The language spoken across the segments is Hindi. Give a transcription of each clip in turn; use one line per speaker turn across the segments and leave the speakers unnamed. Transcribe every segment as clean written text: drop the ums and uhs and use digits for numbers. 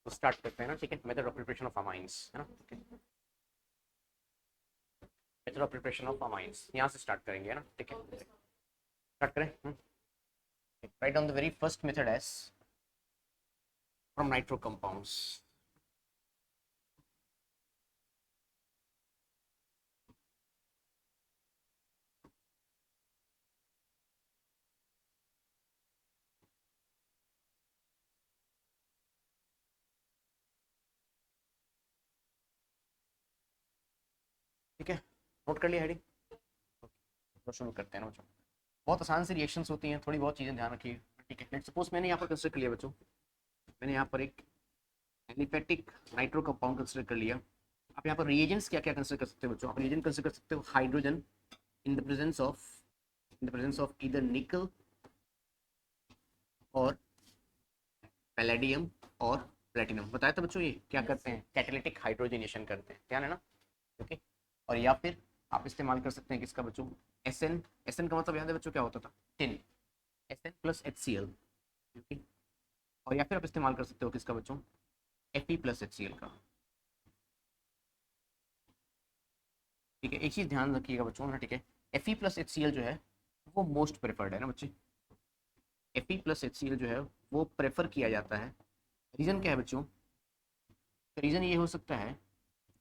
तो स्टार्ट करते हैं ना, ठीक है। Method of preparation of amines है ना, method of preparation of amines यहाँ से स्टार्ट करेंगे, है ना, ठीक है। स्टार्ट करें। Write down the very first method as from nitro compounds. ठीक है, नोट कर लिया हेडिंग। तो शुरू करते हैं ना बच्चों। बहुत आसान सी रिएक्शंस होती हैं, थोड़ी बहुत चीज़ें ध्यान रखिए, ठीक है। लेट्स सपोज मैंने यहाँ पर कंसिडर कर लिया बच्चों, मैंने यहाँ पर एक एलिफेटिक नाइट्रो कंपाउंड कंसिडर कर लिया। आप यहाँ पर रिएजेंट्स क्या क्या कंसिडर कर सकते हो बच्चों? आप रिएजेंट कंसिडर कर सकते हो hydrogen in the presence of either निकल और पैलेडियम और प्लेटिनम। बताया था बच्चों, ये क्या करते हैं? कैटालिटिक हाइड्रोजनेशन करते हैं, ध्यान है ना, ओके। और या फिर आप इस्तेमाल कर सकते हैं किसका बच्चों? एस एन का मतलब याद है बच्चों क्या होता था? Tin, S N plus H C L, okay. और या फिर आप इस्तेमाल कर सकते हो किसका बच्चों? F E plus H C L का, ठीक है। एक चीज ध्यान रखिएगा बच्चों ना, ठीक है। F E plus H C L जो है वो मोस्ट प्रेफर्ड है ना बच्चे। F E plus H C L जो है वो प्रेफर किया जाता है। रीजन क्या है बच्चों? रीजन ये हो सकता है,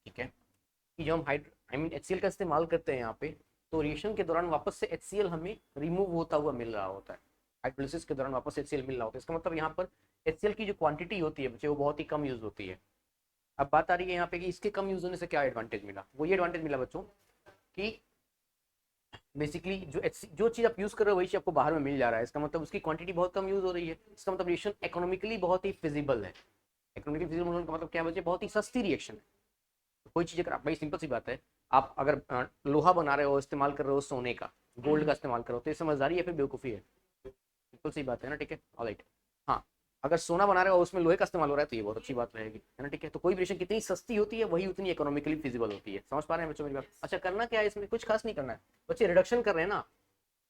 ठीक है, कि जब हम हाइड I mean H C L का इस्तेमाल करते हैं यहाँ पे, तो रिएक्शन के दौरान वापस से एच सी एल हमें रिमूव होता हुआ मिल रहा होता है। हाइड्रोलिसिस के दौरान वापस एच सी एल मिल रहा होता है, इसका मतलब यहाँ पर एच सी एल की जो क्वांटिटी होती है बच्चे वो बहुत ही कम यूज होती है। अब बात आ रही है यहाँ पे कि इसके कम यूज होने से क्या एडवांटेज मिला? वो ये एडवांटेज मिला बच्चों कि बेसिकली जो चीज आप यूज कर रहे हो वही चीज आपको बाहर में मिल जा रहा है। इसका मतलब उसकी क्वांटिटी बहुत कम यूज हो रही है। इसका मतलब रिएक्शन इकोनॉमिकली बहुत ही फिजिबल है। इकोनॉमिकली फिजिबल होने का मतलब क्या है बच्चे? बहुत ही सस्ती रिएक्शन है। कोई चीज अगर आप, भाई सिंपल सी बात है, आप अगर लोहा बना रहे हो, इस्तेमाल कर रहे हो सोने का, गोल्ड का इस्तेमाल करो, तो ये समझदारी है फिर बेवकूफ़ी है? बिल्कुल सही बात है ना, ठीक है, ऑलराइट। हाँ, अगर सोना बना रहे हो उसमें लोहे का इस्तेमाल हो रहा है तो ये बहुत अच्छी बात रहेगी, है ना, ठीक है। तो कोई भी रेशन कितनी सस्ती होती है वही उतनी इकोनॉमिकली फिजिबल होती है। समझ पा रहे हैं बच्चों मेरी बात? अच्छा, करना क्या है इसमें? कुछ खास नहीं करना है बच्चे, रिडक्शन कर रहे हैं ना।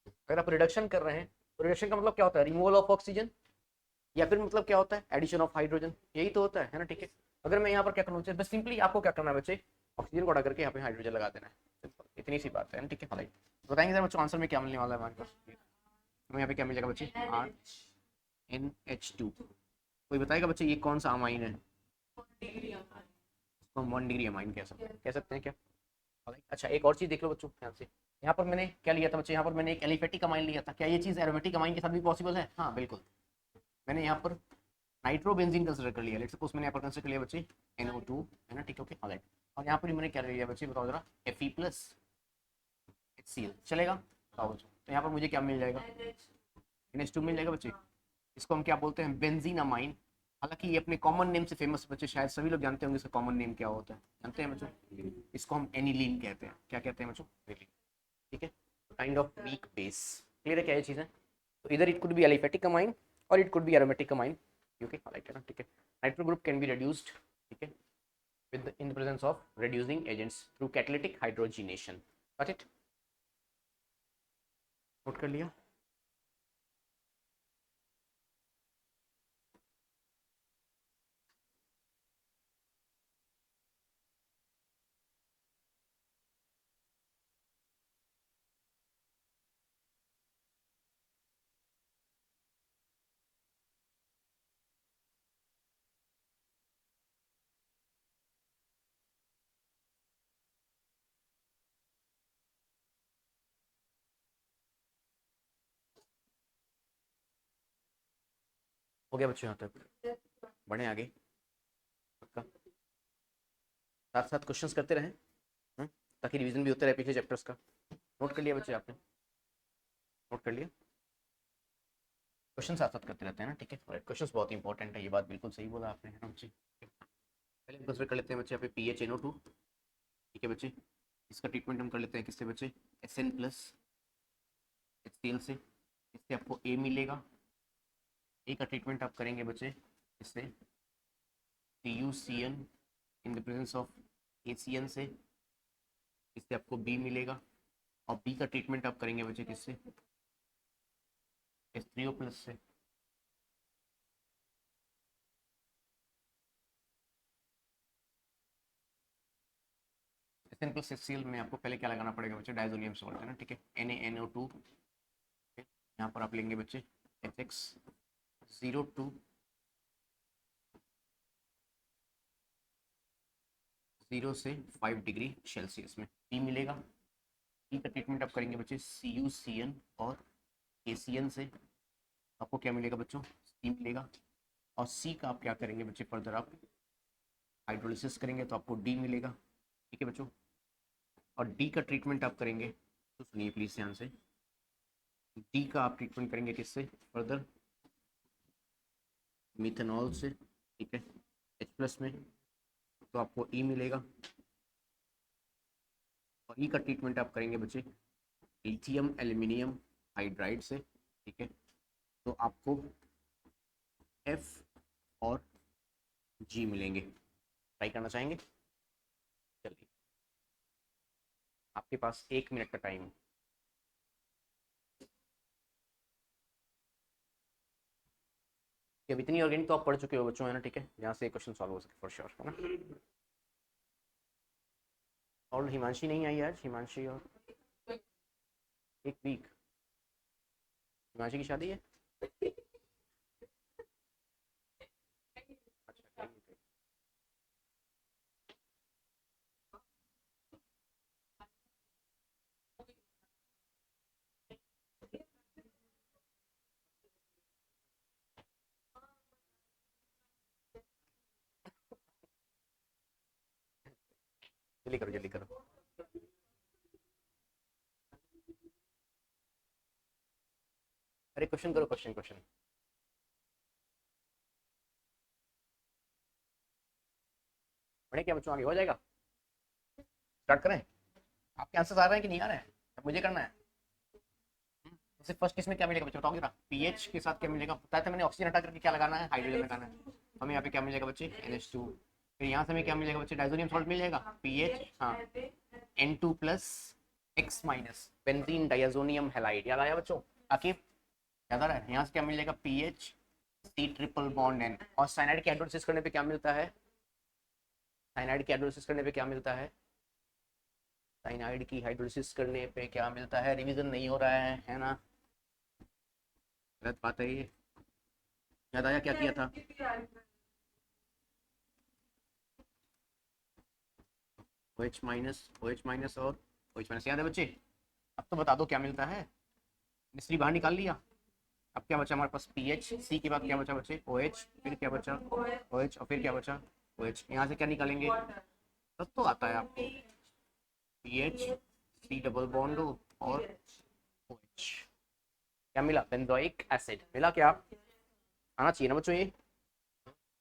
अगर आप रिडक्शन कर रहे हैं तो रिडक्शन का मतलब क्या होता है? रिमूवल ऑफ ऑक्सीजन, या फिर मतलब क्या होता है? एडिशन ऑफ हाइड्रोजन, यही तो होता है ना, ठीक है। अगर मैं यहाँ पर क्या करूँ बस सिंपली आपको क्या करना है बच्चे? ऑक्सीजन को हटा करके यहाँ पे हाइड्रोजन लगा देना है, सिंपल इतनी सी बात है ना, ठीक है, ऑलराइट। बताएंगे सर बच्चों आंसर में क्या मिलने वाला है हमारे पास? हमें यहाँ पे क्या मिलेगा बच्चे? R N H two. कोई बताएगा बच्चे ये कौन सा अमाइन है? इसको हम 1 डिग्री अमाइन कह सकते हैं क्या? alright, अच्छा एक और चीज देख लो बच्चों ध्यान से। यहाँ पर मैंने क्या लिया था बच्चे? यहाँ पर मैंने एक एलिफेटिक अमाइन लिया था। क्या ये चीज एरोमेटिक अमाइन के साथ भी पॉसिबल है? हाँ बिल्कुल। मैंने यहाँ पर नाइट्रोबेंजीन कंसिडर कर लिया। लेट्स सपोज मैंने यहाँ पर कंसिडर कर लिया बच्चे NO2, है ना, ठीक है, ओके, ऑलराइट। और यहाँ पर मैंने क्या ले लिया बच्चे? बताओ जरा, Fe प्लस HCl चलेगा? बताओ बच्चों, तो यहाँ पर मुझे क्या मिल जाएगा? NH2 मिल जाएगा बच्चे। इसको हम क्या बोलते हैं? Benzene amine. हालांकि ये अपने कॉमन नेम से फेमस बच्चे, शायद सभी लोग जानते होंगे इसका कॉमन नेम क्या होता है। जानते हैं बच्चों? इसको हम एनिलीन कहते हैं। क्या कहते हैं बच्चों? एनिलीन, ठीक है। Kind of weak base. Clear है क्या ये चीज़ है? तो इधर it could be aliphatic amine और it could be aromatic amine, okay, right है ना, ठीक है। Nitro group can be reduced, ठीक है, with in the presence of reducing agents through catalytic hydrogenation. Got it? Note कर लिया? हो गया बच्चों यहाँ तक? बढ़े आगे? पक्का? साथ साथ क्वेश्चंस करते रहें, ताकि रिवीजन भी होते रहे पिछले चैप्टर्स का। नोट कर लिया बच्चे आपने? नोट कर लिया? क्वेश्चन साथ साथ करते रहते हैं ना, ठीक है, क्वेश्चंस बहुत इंपॉर्टेंट है, ये बात बिल्कुल सही बोला आपने, है ना बच्चे। पहले हम कंसिडर कर लेते हैं बच्चे यहाँ पे PHNO2, ठीक है बच्चे। इसका ट्रीटमेंट हम कर लेते हैं किससे बच्चे? SN प्लस HCl से। इससे आपको A मिलेगा। A का ट्रीटमेंट आप करेंगे बच्चे इससे TuCN in the presence of ACN से। इससे आपको B मिलेगा। और B का ट्रीटमेंट आप करेंगे बच्चे किससे? H3O प्लस से। HN प्लस HCl में आपको पहले क्या लगाना पड़ेगा बच्चे, डाइजोनियम सॉल्ट है ना, ठीक है, NaNO2। यहाँ पर आप लेंगे बच्चे HX02 0 से 5 डिग्री सेल्सियस में पी मिलेगा। पी का ट्रीटमेंट आप करेंगे बच्चे CuCN और KCN से, आपको क्या मिलेगा बच्चों, सी मिलेगा। और सी का आप क्या करेंगे बच्चे, फर्दर आप हाइड्रोलिसिस करेंगे तो आपको डी मिलेगा, ठीक है बच्चों। और डी का ट्रीटमेंट आप करेंगे तो सुनिए प्लीज ध्यान से, डी का आप ट्रीटमेंट करेंगे किससे, फर्दर मिथेनॉल से, ठीक है, H प्लस में, तो आपको ई मिलेगा। और ई का ट्रीटमेंट आप करेंगे बच्चे लिथियम एल्यूमिनियम हाइड्राइड से, ठीक है, तो आपको एफ और जी मिलेंगे। ट्राई करना चाहेंगे, चलिए आपके पास 1 मिनट का टाइम है। अब इतनी ऑर्गेनिक तो आप पढ़ चुके हो बच्चों, है ना, ठीक है, जहाँ से क्वेश्चन सॉल्व हो सके फॉर श्योर, है ना। और हिमांशी नहीं आई आज, हिमांशी और 1 वीक, हिमांशी की शादी है। अच्छा, जल्दी करो जल्दी करो। अरे क्वेश्चन करो, क्वेश्चन क्वेश्चन। पढ़े क्या बच्चों, आगे हो जाएगा, स्टार्ट करें। आपके आंसर आ रहे हैं कि नहीं आ रहे हैं, अब मुझे करना है। जैसे फर्स्ट इसमें क्या मिलेगा बच्चों, बताओगे ना, पीएच के साथ क्या मिलेगा, बताया था मैंने, ऑक्सीजन हटा करके क्या लगाना है, हाइड्रोजन लगाना है। हमें यहाँ पे क्या मिलेगा बच्चे, NH2। फिर यहाँ से हमें क्या मिलेगा बच्चे, डाइजोनियम सॉल्ट मिल जाएगा, पीएच, हाँ, N2 plus X minus benzene diazonium halide, याद आया बच्चों, आकिब याद आ रहा है। यहाँ से क्या मिलेगा, pH C triple bond N। और साइनाइड की हाइड्रोलिसिस करने पे क्या मिलता है, साइनाइड की हाइड्रोलिसिस करने पे क्या मिलता है, साइनाइड की हाइड्रोलिसिस करने पे क्या मिलता है, रिवीजन नहीं हो रहा है ना, गलत बात है ये। याद आया क्या किया था, OH माइनस, OH माइनस और OH माइनस, याद है बच्चे। अब तो बता दो क्या मिलता है, मिश्री बाहर निकाल लिया। अब क्या बचा हमारे पास, पीएच, सी के बाद क्या बचा बच्चे, OH, फिर क्या बचा OH, और फिर क्या बचा OH। यहाँ से क्या निकालेंगे, सब तो आता है आपको, पीएच C डबल बॉन्ड और OH, क्या मिला, बेंजोइक एसिड मिला क्या, आना चाहिए ना बच्चों ये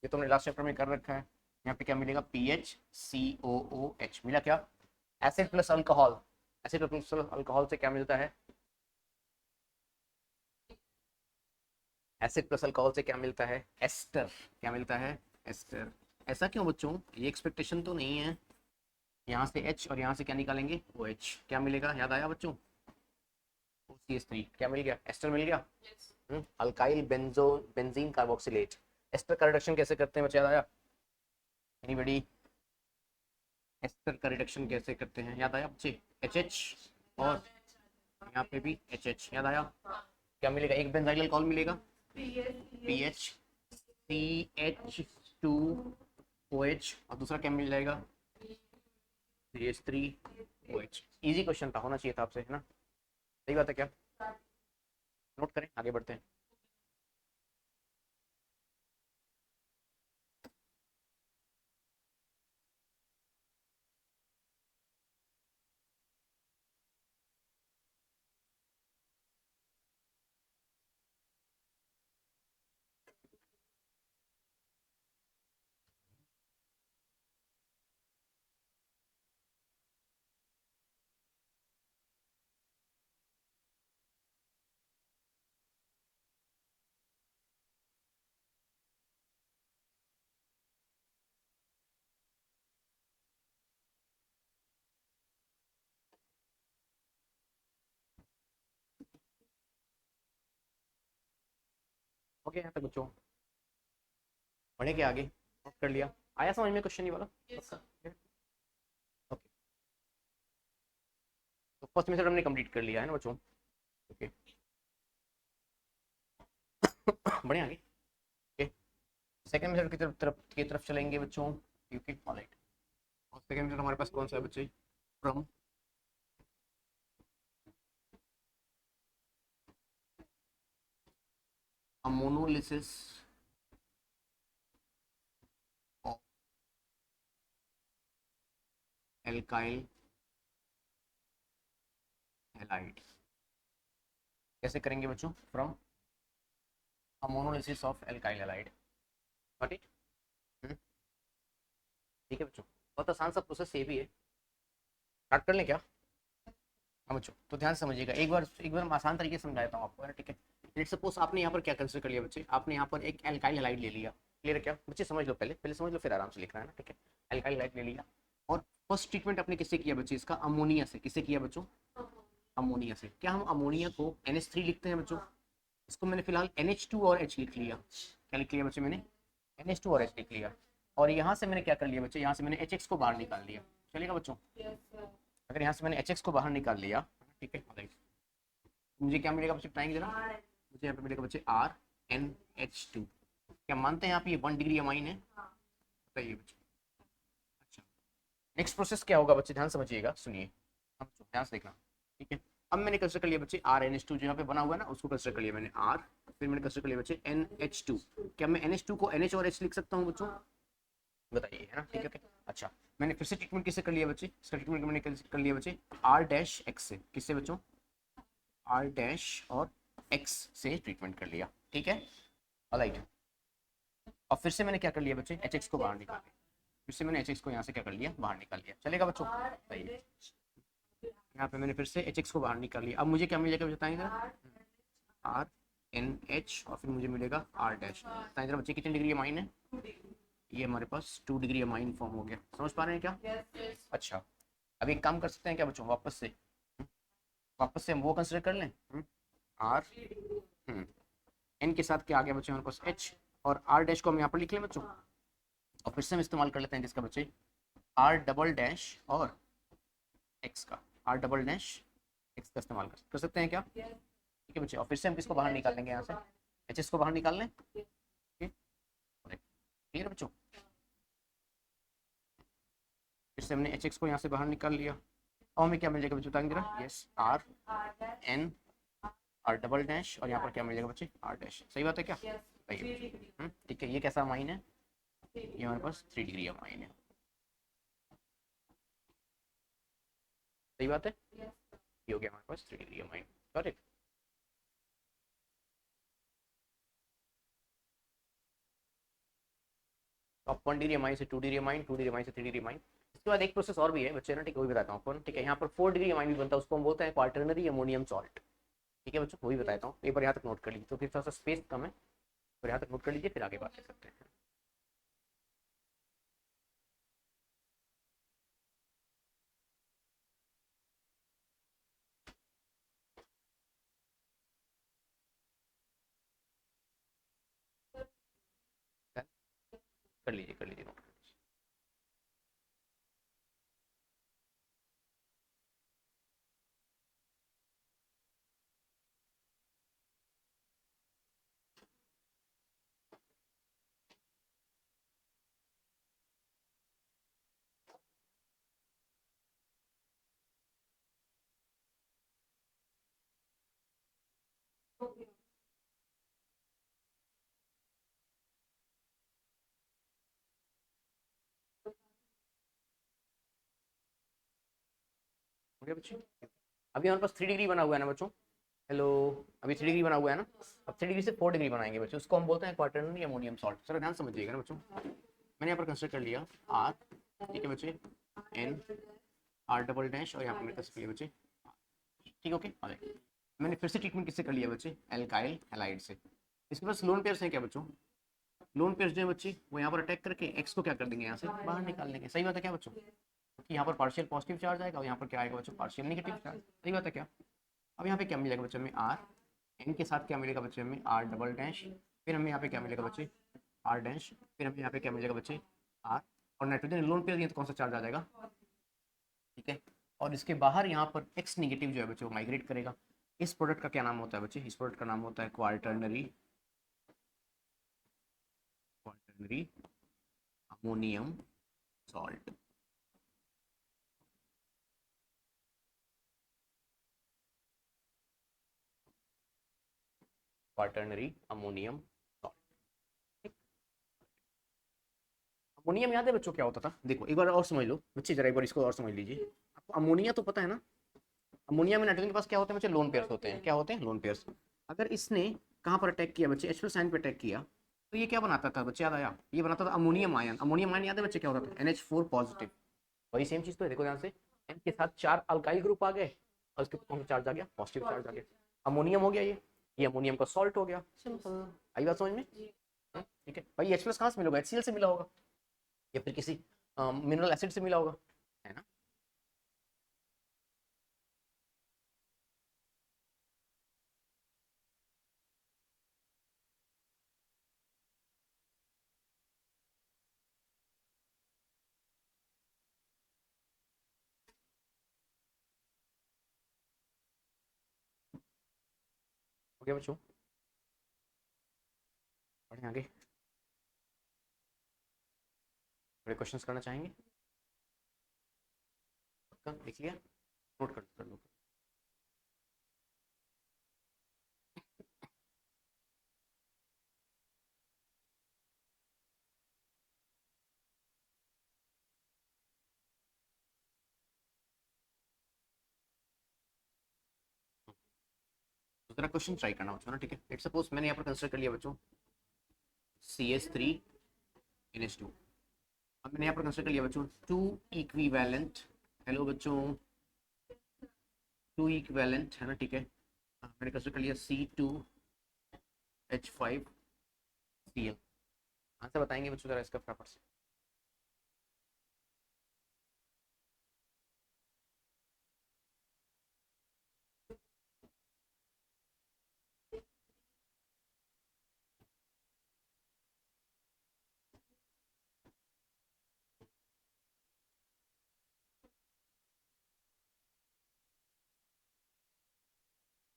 तुमने लास्ट चैप्टर में कर रखा है। यहाँ पे क्या मिलेगा, PHCOOH मिला क्या, acid plus alcohol, acid plus alcohol से क्या मिलता है, एसिड प्लस अल्कोहल से क्या मिलता है, एस्टर, क्या मिलता है, एस्टर। ऐसा क्यों बच्चों, ये एक्सपेक्टेशन तो नहीं है। यहाँ से H और यहाँ से क्या निकालेंगे, OH, क्या मिलेगा, याद आया बच्चों, CH3, क्या मिल गया, एस्टर मिल गया। Alkyl benzo benzene carboxylate, ester का रिडक्शन कैसे करते हैं बच्चे, याद आया, एनीबॉडी, एस्टर का रिडक्शन कैसे करते हैं, याद आया बच्चे, HH और यहाँ पे भी HH, याद आया, क्या मिलेगा, एक बेंजाइल अल्कोहल मिलेगा, PHCH2OH, और दूसरा क्या मिल जाएगा, CH3OH। इजी क्वेश्चन था, होना चाहिए था आपसे, है ना, सही बात है क्या, नोट करें, आगे बढ़ते हैं। ओके, यहाँ तक बच्चों, पढ़े क्या आगे, नोट कर लिया, आया समझ में क्वेश्चन ये वाला, ओके। तो फर्स्ट मेथड हमने कंप्लीट कर लिया है ना बच्चों। ओके बढ़िया आगे। ओके सेकंड मेथड की तरफ चलेंगे बच्चों। Okay alright. और सेकंड मेथड हमारे पास कौन सा है बच्चे? From a ammonolysis of alkyl halide. कैसे करेंगे बच्चों? From a ammonolysis of alkyl halide. Got it? ठीक है बच्चों, बहुत आसान सा प्रोसेस ये भी है। स्टार्ट कर लें क्या? हाँ बच्चों तो ध्यान से समझिएगा, एक बार हम आसान तरीके से समझाता हूँ आपको, है ना? ठीक है। लेट सपोज आपने यहाँ पर क्या कंसिडर कर लिया बच्चे, आपने यहाँ पर एक एल्काइल हैलाइड ले लिया। क्लियर है क्या बच्चे? समझ लो, पहले पहले समझ लो फिर आराम से लिखना है ना, ठीक है। एल्काइल हैलाइड ले लिया और फर्स्ट ट्रीटमेंट आपने किससे किया बच्चे? इसका अमोनिया से। किससे किया बच्चों? अमोनिया से। क्या हम अमोनिया को NH3 लिखते हैं बच्चों? इसको मैंने फिलहाल NH2 और H लिख लिया। क्या लिख लिया बच्चे मैंने? NH2 और H लिख लिया। और यहाँ से मैंने क्या कर लिया बच्चे? यहाँ से मैंने HX को बाहर निकाल लिया। चलेगा बच्चों? अगर यहाँ से मैंने HX को बाहर निकाल लिया, ठीक है, मुझे क्या मिलेगा बच्चे? बताएंगे जरा। मुझे यहाँ पे मिलेगा बच्चे RNH2। क्या मानते हैं आप ये 1 डिग्री अमाइन है? बताइए बच्चे। अच्छा नेक्स्ट प्रोसेस क्या होगा बच्चे? ध्यान समझिएगा, सुनिए, हम ध्यान से देखना। ठीक है, अब मैंने कंसिडर कर लिया बच्चे RNH2 जो यहाँ पे बना हुआ है ना, उसको कंसिडर कर लिया मैंने R। फिर मैंने कंसिडर कर लिया बच्चे NH2। क्या मैं NH2 को NH और H लिख सकता हूँ बच्चों? बताइए, है ना? ठीक है ओके। अच्छा मैंने फिर से ट्रीटमेंट किससे कर लिया बच्चे? इसका ट्रीटमेंट मैंने कर लिया बच्चे R-X से। किससे बच्चों? R- और X से ट्रीटमेंट कर लिया। ठीक है ऑलराइट। और फिर से मैंने क्या कर लिया बच्चे? HX को बाहर निकाल लिया। फिर से मैंने HX को यहाँ से क्या कर लिया? बाहर निकाल लिया। चलेगा बच्चों? बताइए। यहाँ पे मैंने फिर से HX को बाहर निकाल लिया। अब मुझे क्या मिलेगा बताएंगे जरा? RNH और फिर मुझे मिलेगा R-। बताएं जरा बच्चे कितनी डिग्री अमाइन है? ये हमारे पास 2 डिग्री अमाइन फॉर्म हो गया। समझ पा रहे हैं क्या? अच्छा अब एक काम कर सकते हैं क्या बच्चों? वापस से हम वो कंसिडर कर लें। R N के साथ क्या आ गया बच्चों हमारे पास? H। और R- को हम यहाँ पर लिख लें बच्चों। और फिर से हम इस्तेमाल कर लेते हैं किसका बच्चे? R डबल डैश और X का। R डबल डैश X का इस्तेमाल कर सकते हैं क्या? ठीक है बच्चे। और फिर से हम किसको बाहर निकाल लेंगे? यहाँ से HS को बाहर निकाल लें। क्लियर बच्चों? फिर से हमने HX को यहाँ से बाहर निकाल लिया और हमें क्या मिल जाएगा बच्चों? बताएंगे जरा। Yes RN R double dash और यहाँ पर क्या मिलेगा बच्चे? R-। सही बात है क्या? सही। ठीक है, ये कैसा अमाइन है? ये हमारे पास 3 डिग्री अमाइन है। सही बात है, ये हो गया हमारे पास 3 डिग्री अमाइन। करेक्ट। तो आप 1 डिग्री अमाइन से 2 डिग्री अमाइन, 2 डिग्री अमाइन से 3 डिग्री अमाइन। इसके बाद एक प्रोसेस और भी है बच्चे ना, ठीक है, वही बताता हूँ आपको। ठीक है, यहाँ पर 4 डिग्री अमाइन भी बनता है, उसको हम बोलते हैं क्वार्टरनरी अमोनियम सॉल्ट। ठीक है बच्चों, वही बताता हूँ। एक बार यहाँ तक नोट कर लीजिए, तो फिर थोड़ा सा स्पेस कम है, तो यहाँ तक नोट कर लीजिए, फिर आगे बात कर सकते हैं। कर लीजिए नोट। हो गया बच्चे? अभी हमारे पास 3 डिग्री बना हुआ है ना बच्चों? हेलो, अभी 3 डिग्री बना हुआ है ना? अब 3 डिग्री से 4 डिग्री बनाएंगे बच्चों, उसको हम बोलते हैं क्वार्टरनरी अमोनियम सॉल्ट। सर ध्यान समझिएगा ना बच्चों, मैंने यहाँ पर कंसिडर कर लिया R। ठीक है बच्चे, N R डबल डैश और यहाँ पर मैंने कंसिडर कर लिया बच्चे। ठीक है ओके। मैंने फिर से ट्रीटमेंट किससे कर लिया बच्चे? एल्काइल हैलाइड से। इसके पास लोन पेयर्स हैं क्या बच्चों? लोन पेयर्स जो है बच्चे, वो यहाँ पर अटैक करके एक्स को क्या कर देंगे? यहाँ से बाहर निकाल देंगे। सही बात है क्या बच्चों? क्योंकि यहाँ पर पार्शियल पॉजिटिव चार्ज आएगा और यहाँ पर क्या आएगा बच्चों? Partial negative charge. सही बात है क्या? अब यहाँ पे क्या मिलेगा बच्चों में? R N के साथ क्या मिलेगा बच्चे हमें? R double dash. फिर हमें यहाँ पे क्या मिलेगा बच्चे? R-। फिर हमें यहाँ पे क्या मिलेगा बच्चे? R। और नाइट्रोजन लोन पे दिए तो कौन सा चार्ज आ जाएगा? ठीक है, और इसके बाहर यहाँ पर एक्स निगेटिव जो है बच्चे वो माइग्रेट करेगा। इस प्रोडक्ट का क्या नाम होता है बच्चे? इस प्रोडक्ट का नाम होता है quaternary quaternary ammonium salt. Quaternary ammonium salt. Ammonium याद है बच्चों क्या होता था? देखो एक बार और समझ लो बच्चे, जरा एक बार इसको और समझ लीजिए। आपको अमोनिया तो पता है ना? अमोनिया में नाइट्रोजन के पास क्या होते हैं बच्चे? लोन पेयर्स होते हैं। क्या होते हैं? Lone pairs. अगर इसने कहाँ पर अटैक किया बच्चे? H+ साइन पर अटैक किया तो ये क्या बनाता था बच्चे? याद आया? ये बनाता था अमोनियम आयन। अमोनियम आयन याद है बच्चे क्या होता था? NH4 positive. वही सेम चीज तो है, देखो ध्यान से। एन के साथ 4 अल्काइल ग्रुप आ गए और उसके ऊपर कौन सा चार्ज आ गया? पॉजिटिव चार्ज आ गया। अमोनियम हो गया ये अमोनियम का सॉल्ट हो गया। सिंपल। आई बात समझ में? ठीक है भाई। H+ कहाँ से मिला होगा? HCl से मिला होगा या फिर किसी मिनरल एसिड से मिला होगा, है ना? हो गया बच्चों? बढ़िया आगे थोड़े क्वेश्चंस करना चाहेंगे? पक्का लिख लिया? नोट कर लो। दूसरा क्वेश्चन ट्राई करना बच्चों ना, ठीक है? लेट्स सपोज मैंने यहाँ पर कंसिडर कर लिया बच्चों CH3NH2। अब मैंने यहाँ पर कंसिडर कर लिया बच्चों टू इक्विवेलेंट, हेलो बच्चों, टू इक्विवेलेंट है ना, ठीक है? मैंने कंसिडर कर लिया C2H5Cl। आंसर बताएंगे बच्चों जरा इसका फटाफट से।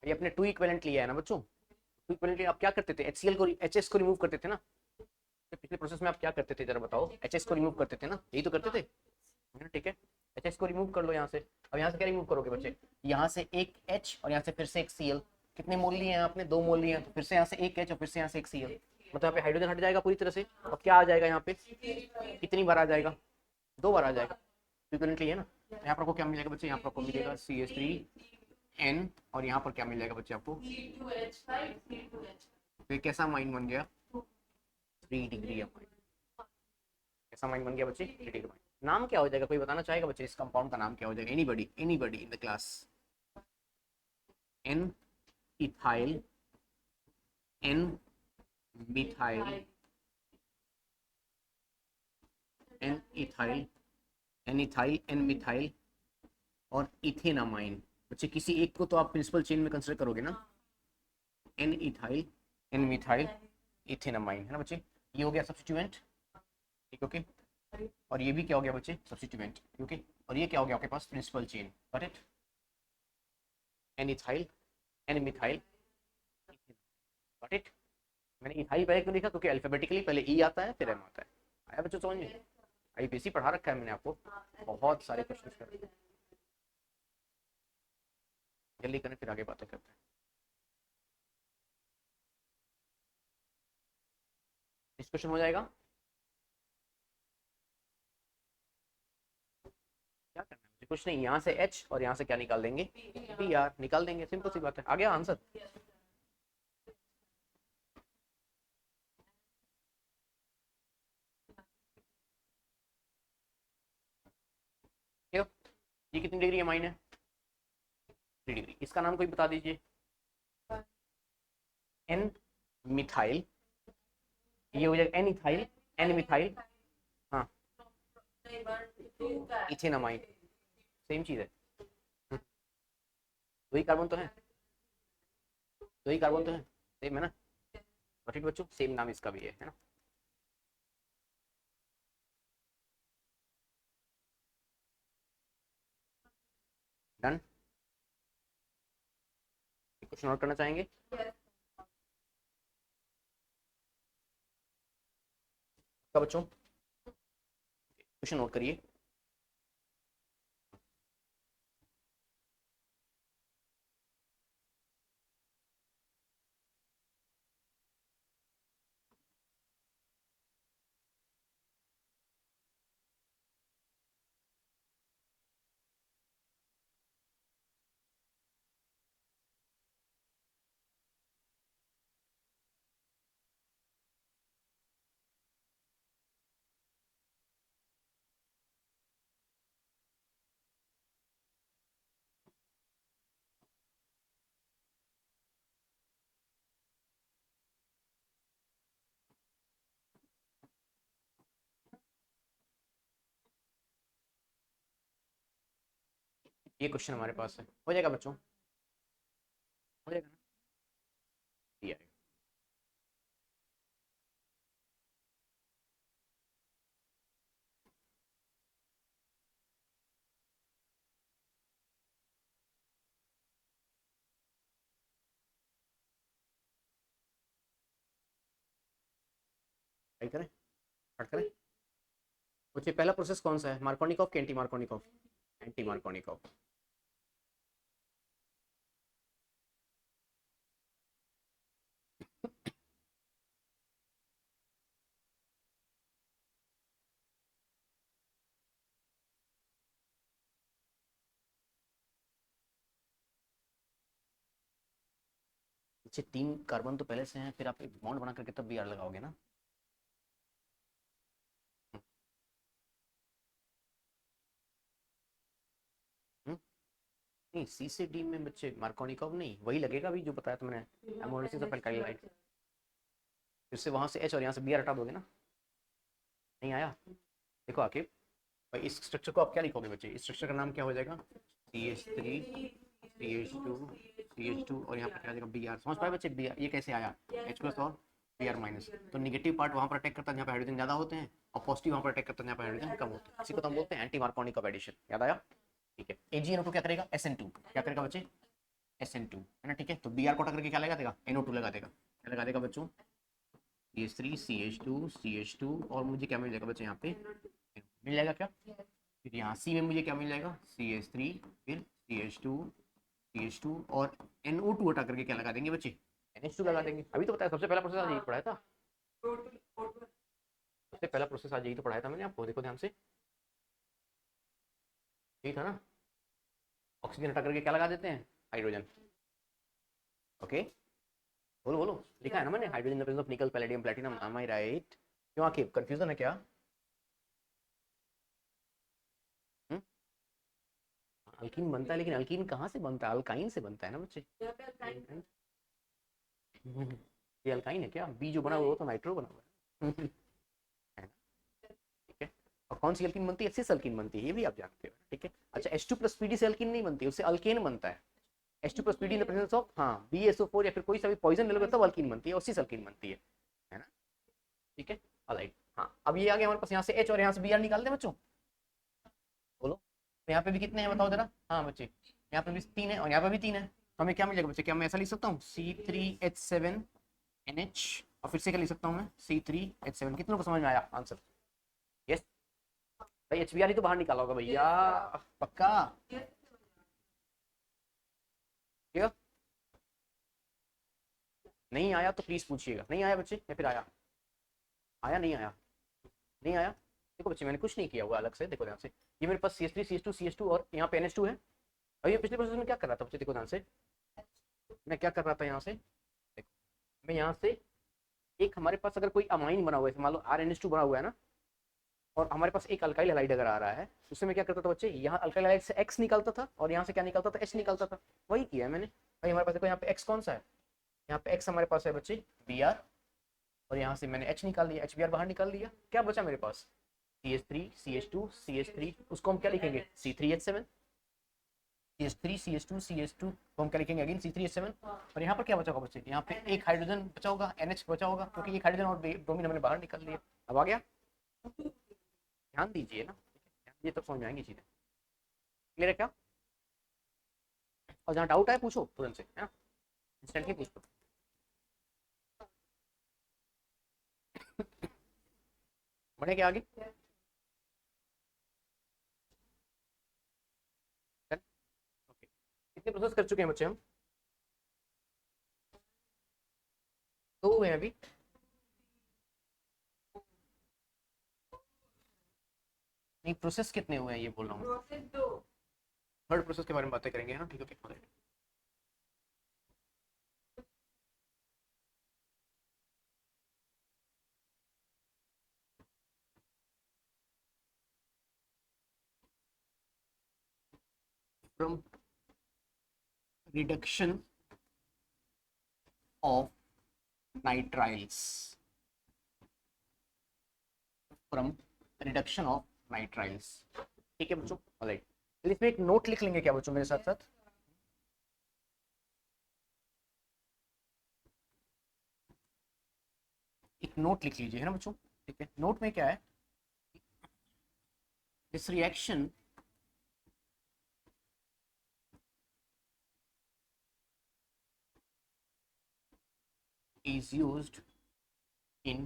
ये अपने टू इक्विवेलेंट लिया है ना बच्चों? टू इक्विवेलेंट आप क्या करते थे? HCl को HS को रिमूव करते थे ना? पिछले प्रोसेस में आप क्या करते थे जरा बताओ? HS को रिमूव करते थे ना, यही तो करते थे, है ना? ठीक है, HS को रिमूव कर लो यहाँ से। अब यहाँ से क्या रिमूव करोगे बच्चे? यहाँ से एक H और यहाँ से फिर से एक Cl। कितने मोल लिए हैं आपने? 2 मोल लिए हैं, तो फिर से यहाँ से एक H और फिर से यहाँ से एक Cl। मतलब यहाँ पे हाइड्रोजन हट जाएगा पूरी तरह से। अब क्या आ जाएगा यहाँ पे? कितनी बार आ जाएगा? 2 बार आ जाएगा। इक्विवेलेंट लिए ना, तो यहाँ पर आपको क्या मिलेगा बच्चे? यहाँ पर आपको मिलेगा CH3N और यहाँ पर क्या मिल जाएगा बच्चे आपको? तो ये कैसा माइन बन गया? 3 डिग्री ऑफ माइन। कैसा माइन बन गया बच्चे? 3 डिग्री माइन। नाम क्या हो जाएगा? कोई बताना चाहेगा बच्चे इस कंपाउंड का नाम क्या हो जाएगा? Anybody, anybody in the class? N ethyl, N methyl, N ethyl, N ethyl, N methyl और इथेनामाइन। बच्चे किसी एक को तो आप प्रिंसिपल चेन में कंसिडर करोगे ना? N ethyl, N methyl, ethanamine, है ना बच्चे? ये हो गया सब्स्टिट्यूएंट, ठीक, ओके। और ये भी क्या हो गया बच्चे? Substituent, okay. और ये क्या हो गया आपके पास? Principal chain. Got it? N ethyl, N methyl, got it? मैंने इथाइल पहले क्यों लिखा? क्योंकि अल्फाबेटिकली पहले ई आता है फिर एम आता है। आया बच्चों समझ में? IPC पढ़ा रखा है मैंने आपको, बहुत सारे क्वेश्चन कर। जल्दी करें फिर आगे बातें करते हैं। इस क्वेश्चन हो जाएगा? क्या करना है मुझे? कुछ नहीं, यहाँ से H और यहाँ से क्या निकाल देंगे? Br निकाल देंगे, सिंपल सी बात है। आ गया आंसर? ये कितनी डिग्री है माइन है? 3 डिग्री। इसका नाम कोई बता दीजिए। एन मिथाइल, ये हो जाएगा एन इथाइल, एन मिथाइल, हाँ, इथेनामाइन। सेम चीज है, दो ही कार्बन तो है, दो ही कार्बन तो है, सेम है ना? ठीक बच्चों, सेम नाम इसका भी है ना? क्वेश्चन नोट करना चाहेंगे? क्या बच्चों, क्वेश्चन नोट करिए। ये क्वेश्चन हमारे पास है, हो जाएगा बच्चों, हो जाएगा ना? ये आएगा। ट्राई करें, स्टार्ट करें। बच्चे पहला प्रोसेस कौन सा है, मार्कोनिकॉफ के एंटी मार्कोनिकॉफ? Anti Markovnikov. बच्चे 3 कार्बन तो पहले से हैं, फिर आप एक बॉन्ड बना करके तब बी आर लगाओगे ना। हम्म, नहीं सी से डी में बच्चे मार्कोनिकॉफ नहीं, वही लगेगा अभी जो बताया तुमने, एमोलिसिस ऑफ एल्काइल लाइट। फिर से वहां से एच और यहाँ से बी आर हटा दोगे ना। नहीं आया? देखो आके भाई, इस स्ट्रक्चर को आप क्या लिखोगे बच्चे, इस स्ट्रक्चर का नाम क्या हो जाएगा, CH3 CH2 CH2 और यहाँ पर क्या आ जाएगा बी आर। समझ पाए बच्चे, बी आर ये कैसे आया, H प्लस और बी आर माइनस। तो निगेटिव पार्ट वहाँ पर अटैक करता है जहाँ पे हाइड्रोजन ज्यादा होते हैं, और पॉजिटिव वहाँ पर अटैक करता है जहाँ पे हाइड्रोजन कम होते हैं। इसी को तो हम बोलते हैं एंटी मार्कोनिक एडिशन। याद आया? ठीक है। AgNO2 क्या करेगा, SN2 क्या करेगा बच्चे, SN2 है ना। ठीक है, तो बी आर को करके क्या लगा देगा, NO2 लगा देगा। क्या लगा देगा बच्चों, CH3 CH2 CH2 और मुझे क्या मिल जाएगा बच्चे यहाँ पे, मिल जाएगा क्या। फिर यहाँ सी में मुझे क्या मिल जाएगा, CH3, फिर CH2 और NO2 हटा करके क्या लगा देंगे बच्चे, NH2 लगा देंगे। अभी तो बताया, सबसे पहला प्रोसेस आज यही पढ़ाया था, सबसे पहला प्रोसेस आज यही तो पढ़ाया था मैंने आपको, देखो ध्यान से, यही था ना। ऑक्सीजन हटा करके क्या लगा देते हैं, हाइड्रोजन। ओके, बोलो बोलो, लिखा है ना मैंने, hydrogen presence of nickel palladium platinum, am I right? क्यों आके कंफ्यूजन है क्या? अल्कीन बनता है, लेकिन अल्कीन कहाँ से बनता है, अल्काइन से बनता है ना बच्चे। ये अल्काइन है क्या, बी जो बना हुआ वो तो नाइट्रो बना हुआ है। है ना? ठीक है। और कौन सी अल्कीन बनती है, सिस अल्कीन बनती है, ये भी आप जानते हो। ठीक है। अच्छा, H2 + PD से अल्कीन नहीं बनती, उससे अल्केन बनता है। H2 + PD in the presence of हाँ BSO4 या फिर कोई सा भी पॉइजन ले लोगे तब अल्कीन बनती है, और सिस अल्कीन बनती है ना। ठीक है, ऑलराइट। हाँ, अब ये आ गया हमारे पास, यहाँ से H और यहाँ से Br निकाल दे बच्चों, बोलो। तो यहाँ पे भी कितने हैं बताओ जरा, हाँ बच्चे, यहाँ पे भी 3 है और यहाँ पे भी 3 है। तो हमें क्या मिलेगा बच्चे, क्या मैं ऐसा लिख सकता हूँ C3H7NH, और फिर से क्या लिख सकता हूँ मैं, C3H7। कितनों को समझ में आया आंसर? यस भाई, HBr ही तो बाहर निकाला होगा भैया, पक्का। ठीक है, नहीं आया तो प्लीज पूछिएगा, नहीं आया बच्चे या फिर आया, आया नहीं आया, नहीं आया। देखो बच्चे, मैंने कुछ नहीं किया हुआ अलग से, देखो ध्यान से, ये मेरे पास CH3 CH2 CH2 और यहाँ पे NH2 है। और ये पिछले प्रोसेस में क्या कर रहा था बच्चे, देखो ध्यान से, मैं क्या कर रहा था यहाँ से, देखो, मैं यहाँ से एक, हमारे पास अगर कोई अमाइन बना हुआ है, मान लो RNH2 बना हुआ है ना, और हमारे पास एक अल्काइल हैलाइड अगर आ रहा है, उससे मैं क्या करता था बच्चे, यहाँ अल्काइल हैलाइड से X निकलता था और यहाँ से क्या निकलता था, H निकलता था। वही किया है मैंने भाई। हमारे पास देखो यहाँ पे X कौन सा है, यहाँ पे X हमारे पास है बच्चे Br, और यहाँ से मैंने H निकाल लिया, HBr बाहर निकाल लिया। क्या बचा मेरे पास, CH3 CH2 CH3, उसको हम क्या लिखेंगे, C3H7। CH3 CH2 तो हम क्या लिखेंगे अगेन C3H7। और यहाँ पर क्या बचा होगा बच्चे, यहाँ पे एक हाइड्रोजन बचा होगा, NH बचा होगा, क्योंकि एक हाइड्रोजन और ब्रोमीन हमने बाहर निकाल लिया। अब आ गया, ध्यान दीजिए ना, ध्यान दीजिए तब समझ में आएंगी चीजें। क्लियर है क्या? और जहाँ डाउट आए पूछो तुरंत से, है ना। इंस्टेंटली पूछ लो। बढ़े क्या आगे? चल, ओके। कितने प्रोसेस कर चुके हैं बच्चे हम? दो हुए हैं अभी। नहीं, प्रोसेस कितने हुए हैं ये बोल रहा हूँ। थर्ड प्रोसेस के बारे में बातें करेंगे, है ना? ठीक है, okay. From reduction of nitriles, from reduction of nitriles. ठीक है बच्चों, ऑलराइट। इसमें एक नोट लिख लेंगे क्या बच्चों मेरे साथ साथ? एक नोट लिख लीजिए, है ना बच्चों? ठीक है, नोट में क्या है? This reaction is used in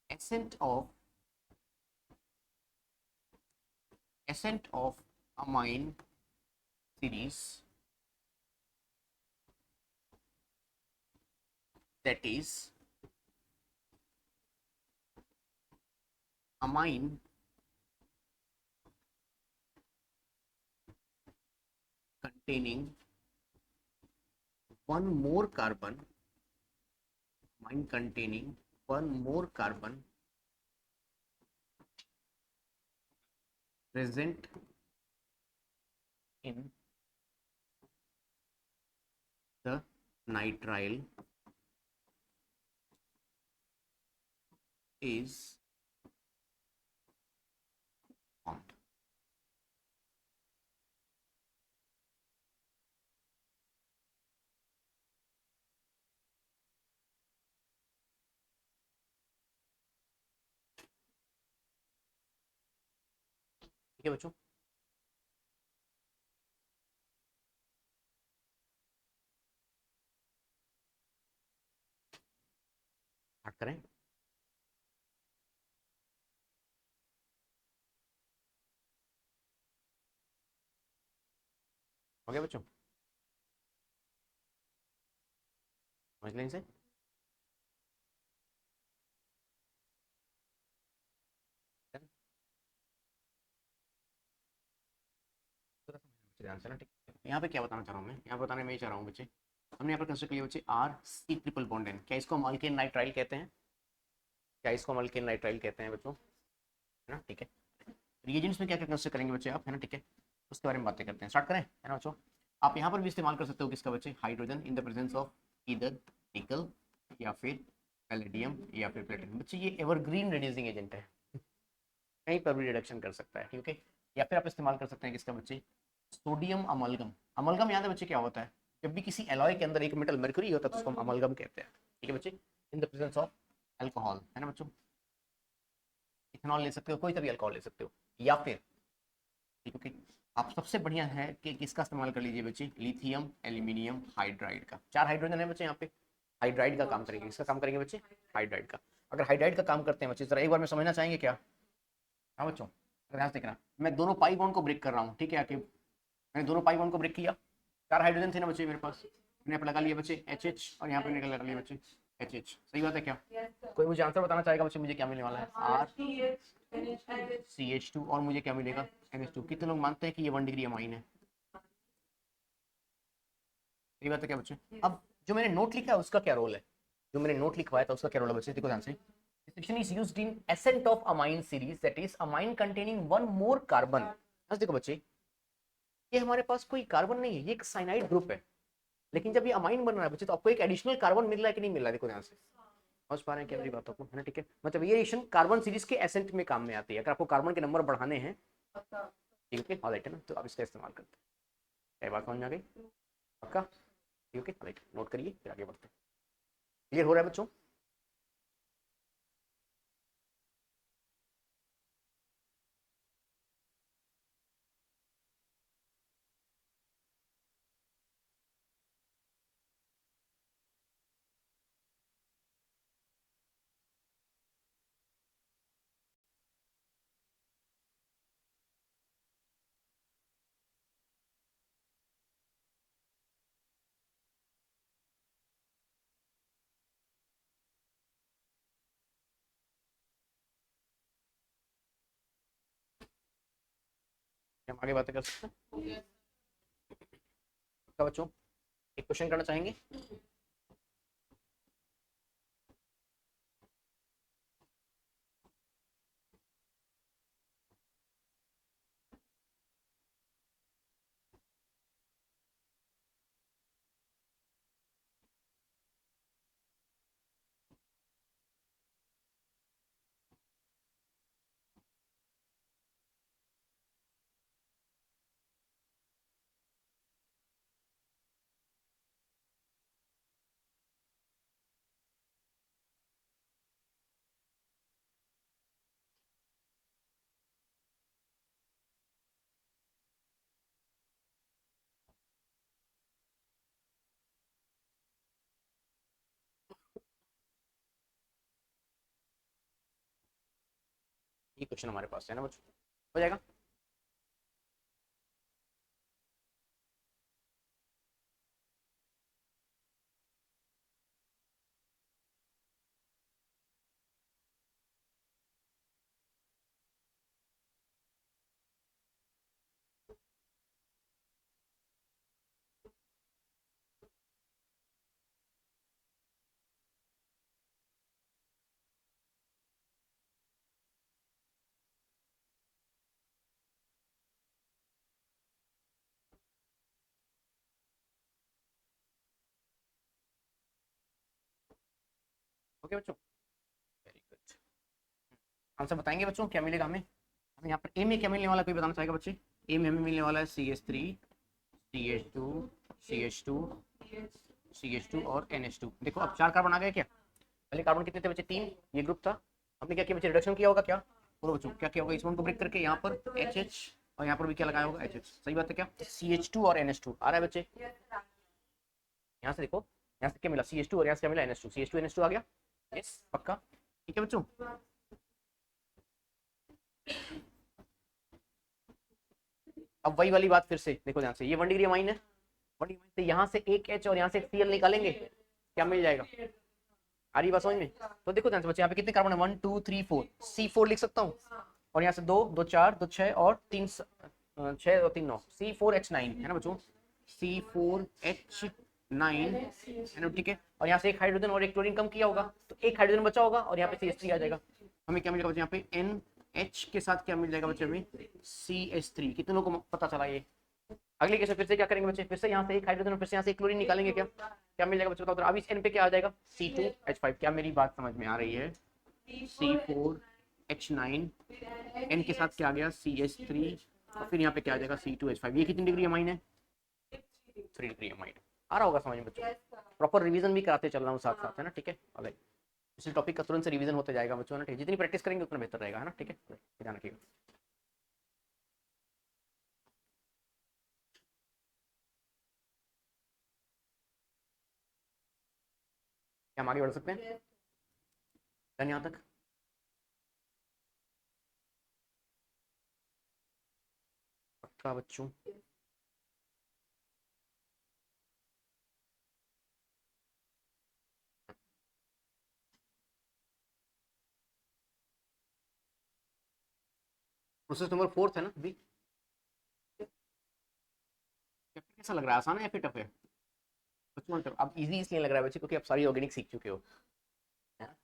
ascent of amine series, that is amine containing one more carbon, amine containing one more carbon present in the nitrile is formed. ठीक है बच्चों? स्टार्ट करें? हो गया बच्चों? समझ लें इसे? ध्यान से ना, ठीक है? यहाँ पे क्या बताना चाह रहा हूँ मैं? यहाँ बताने में ये चाह रहा हूँ बच्चे, हमने यहाँ पर कंसिडर किया बच्चे R C triple bond N. क्या इसको हम अल्केन नाइट्राइल कहते हैं? क्या इसको हम अल्केन नाइट्राइल कहते हैं बच्चों? है ना? ठीक है। रिएजेंट्स में क्या क्या कंसिडर करेंगे बच्चे आप, है ना? ठीक है, उसके बारे में बातें करते हैं। स्टार्ट करें, है ना बच्चों? आप यहाँ पर भी इस्तेमाल कर सकते हो किसका बच्चे? Hydrogen in the presence of either निकल या फिर पैलेडियम या फिर प्लेटिनम। बच्चे ये एवरग्रीन रिड्यूसिंग एजेंट है, कहीं पर भी रिडक्शन कर सकता है, ठीक है? या फिर आप इस्तेमाल कर सकते हैं किसका बच्चे? Sodium amalgam. अमलगम याद है बच्चे क्या होता है? जब भी किसी एलॉय के अंदर एक मेटल मर्क्यूरी होता है तो उसको हम अमलगम कहते हैं, ठीक है बच्चे? In the presence of alcohol, है ना बच्चों? इथेनॉल ले सकते हो, कोई सा भी अल्कोहल ले सकते हो, या फिर ठीक है, आप सबसे बढ़िया है कि किसका इस्तेमाल कर लीजिए बच्चे? लिथियम एल्यूमिनियम हाइड्राइड का। चार हाइड्रोजन है बच्चे यहाँ पे, हाइड्राइड का काम करेंगे। किसका काम करेंगे बच्चे? हाइड्राइड का। अगर हाइड्राइड का काम करते हैं बच्चे, जरा एक बार में समझना चाहेंगे क्या? हाँ बच्चों, ध्यान से देखना। मैं दोनों पाई बॉन्ड को ब्रेक कर रहा हूँ, ठीक है? आके मैंने दोनों पाई बॉन्ड को ब्रेक किया। चार हाइड्रोजन थे ना बच्चे मेरे पास, मैंने यहाँ पे लगा लिया बच्चे एच एच, और यहाँ पे मैंने लगा लिया बच्चे एच एच। सही बात है क्या? कोई मुझे आंसर बताना चाहेगा बच्चे, मुझे क्या मिलने वाला है? आर सी एच टू, और मुझे क्या मिलेगा? N H two. कितने लोग मानते हैं कि ये 1 डिग्री अमाइन है? सही बात है क्या बच्चे? अब जो मैंने नोट लिखा है उसका क्या रोल है? जो मैंने नोट लिखवाया था उसका क्या रोल है बच्चे? देखो ध्यान से। Distinction is used in ascent of amine series, that is amine containing one more carbon। देखो बच्चे, ये हमारे पास कोई कार्बन नहीं है, ये एक साइनाइड ग्रुप है। लेकिन जब ये अमाइन बन रहा है बच्चे तो आपको एक एडिशनल कार्बन मिल रहा है कि नहीं मिल रहा है? देखो ध्यान से, समझ पा रहे हैं क्या मेरी बातों को, है ना? ठीक है, मतलब ये रिएक्शन कार्बन सीरीज के एसेंट में काम में आती है, अगर आपको कार्बन के नंबर बढ़ाने हैं, ठीक है ऑलराइट, है ना? तो आप इसका इस्तेमाल करते हैं। क्या बात समझ में आ गई? पक्का? ठीक है ऑलराइट, नोट करिए फिर आगे बढ़ते हैं। क्लियर हो रहा है बच्चों? हम आगे बातें कर सकते हैं क्या बच्चों? एक क्वेश्चन करना चाहेंगे? ये क्वेश्चन हमारे पास है ना बच्चों, हो जाएगा। ओके बच्चों, वेरी गुड। आंसर बताएंगे बच्चों, क्या मिलेगा हमें? हमें यहाँ पर ए में क्या मिलने वाला है, कोई बताना चाहेगा बच्चे? ए में हमें मिलने वाला है CH3, CH2, CH2, CH2 और NH2। देखो अब 4 कार्बन आ गए क्या? पहले कार्बन कितने थे बच्चे? 3, ये ग्रुप था। हमने क्या किया बच्चे? रिडक्शन किया होगा क्या? बोलो बच्चों, क्या किया होगा? इस बॉन्ड को ब्रेक करके यहाँ पर HH और यहाँ पर भी क्या लगाया होगा? HH। सही बात है क्या? CH2 और NH2 आ रहा है बच्चे। यहाँ से देखो, यहाँ से क्या मिला? CH2 और यहाँ से क्या मिला? NH2। CH2 NH2 आ गया। यस पक्का, ठीक है बच्चों। अब वही वाली बात फिर से देखो ध्यान से, ये 1 डिग्री अमाइन है। 1 डिग्री से यहाँ से एक H और यहाँ से एक Cl निकालेंगे, क्या मिल जाएगा? आ रही बात समझ में? तो देखो ध्यान से बच्चे, यहाँ पे कितने कार्बन है? 1 2 3 4, C4 लिख सकता हूँ। और यहाँ से 2 2 4 2 6 और 3 6 और 3 9, C4H9 है ना बच्चों? C4H9 है ना, ठीक है। और यहाँ से एक हाइड्रोजन और एक क्लोरीन कम किया होगा, तो एक हाइड्रोजन बचा होगा और यहाँ पे CH3 आ जाएगा। हमें क्या मिलेगा बच्चे? यहाँ पे NH के साथ क्या मिल जाएगा बच्चे? हमें CH3। कितनों को पता चला ये? अगले केस में फिर से क्या करेंगे बच्चे? फिर से यहाँ से एक हाइड्रोजन और फिर से यहाँ से एक क्लोरीन निकालेंगे, क्या क्या मिल जाएगा बच्चे? बताओ। अब इस N पे क्या आ जाएगा? C2H5। क्या मेरी बात समझ में आ रही है? C4H9, N के साथ क्या आ गया? CH3 और फिर यहाँ पे क्या आ जाएगा? C2H5। ये कितनी डिग्री अमाइन है? 3 डिग्री अमाइन। आ रहा होगा समझ में बच्चों? प्रॉपर रिवीजन भी कराते चल रहा हूँ साथ साथ, है ना, ठीक है। अगर इस टॉपिक का तुरंत से रिवीजन होते जाएगा बच्चों, ना, ठीक है। जितनी प्रैक्टिस करेंगे उतना बेहतर रहेगा, है ना, ठीक है। ध्यान रखिएगा। क्या हम आगे बढ़ सकते हैं? डन यहाँ तक? पक्का बच्चों? प्रोसेस नंबर 4 है ना अभी? चैप्टर कैसा लग रहा है? आसान है या फिर टफ है बच्चों? अब इजी इसलिए लग रहा है बच्चे क्योंकि आप सारी ऑर्गेनिक सीख चुके हो, है ना?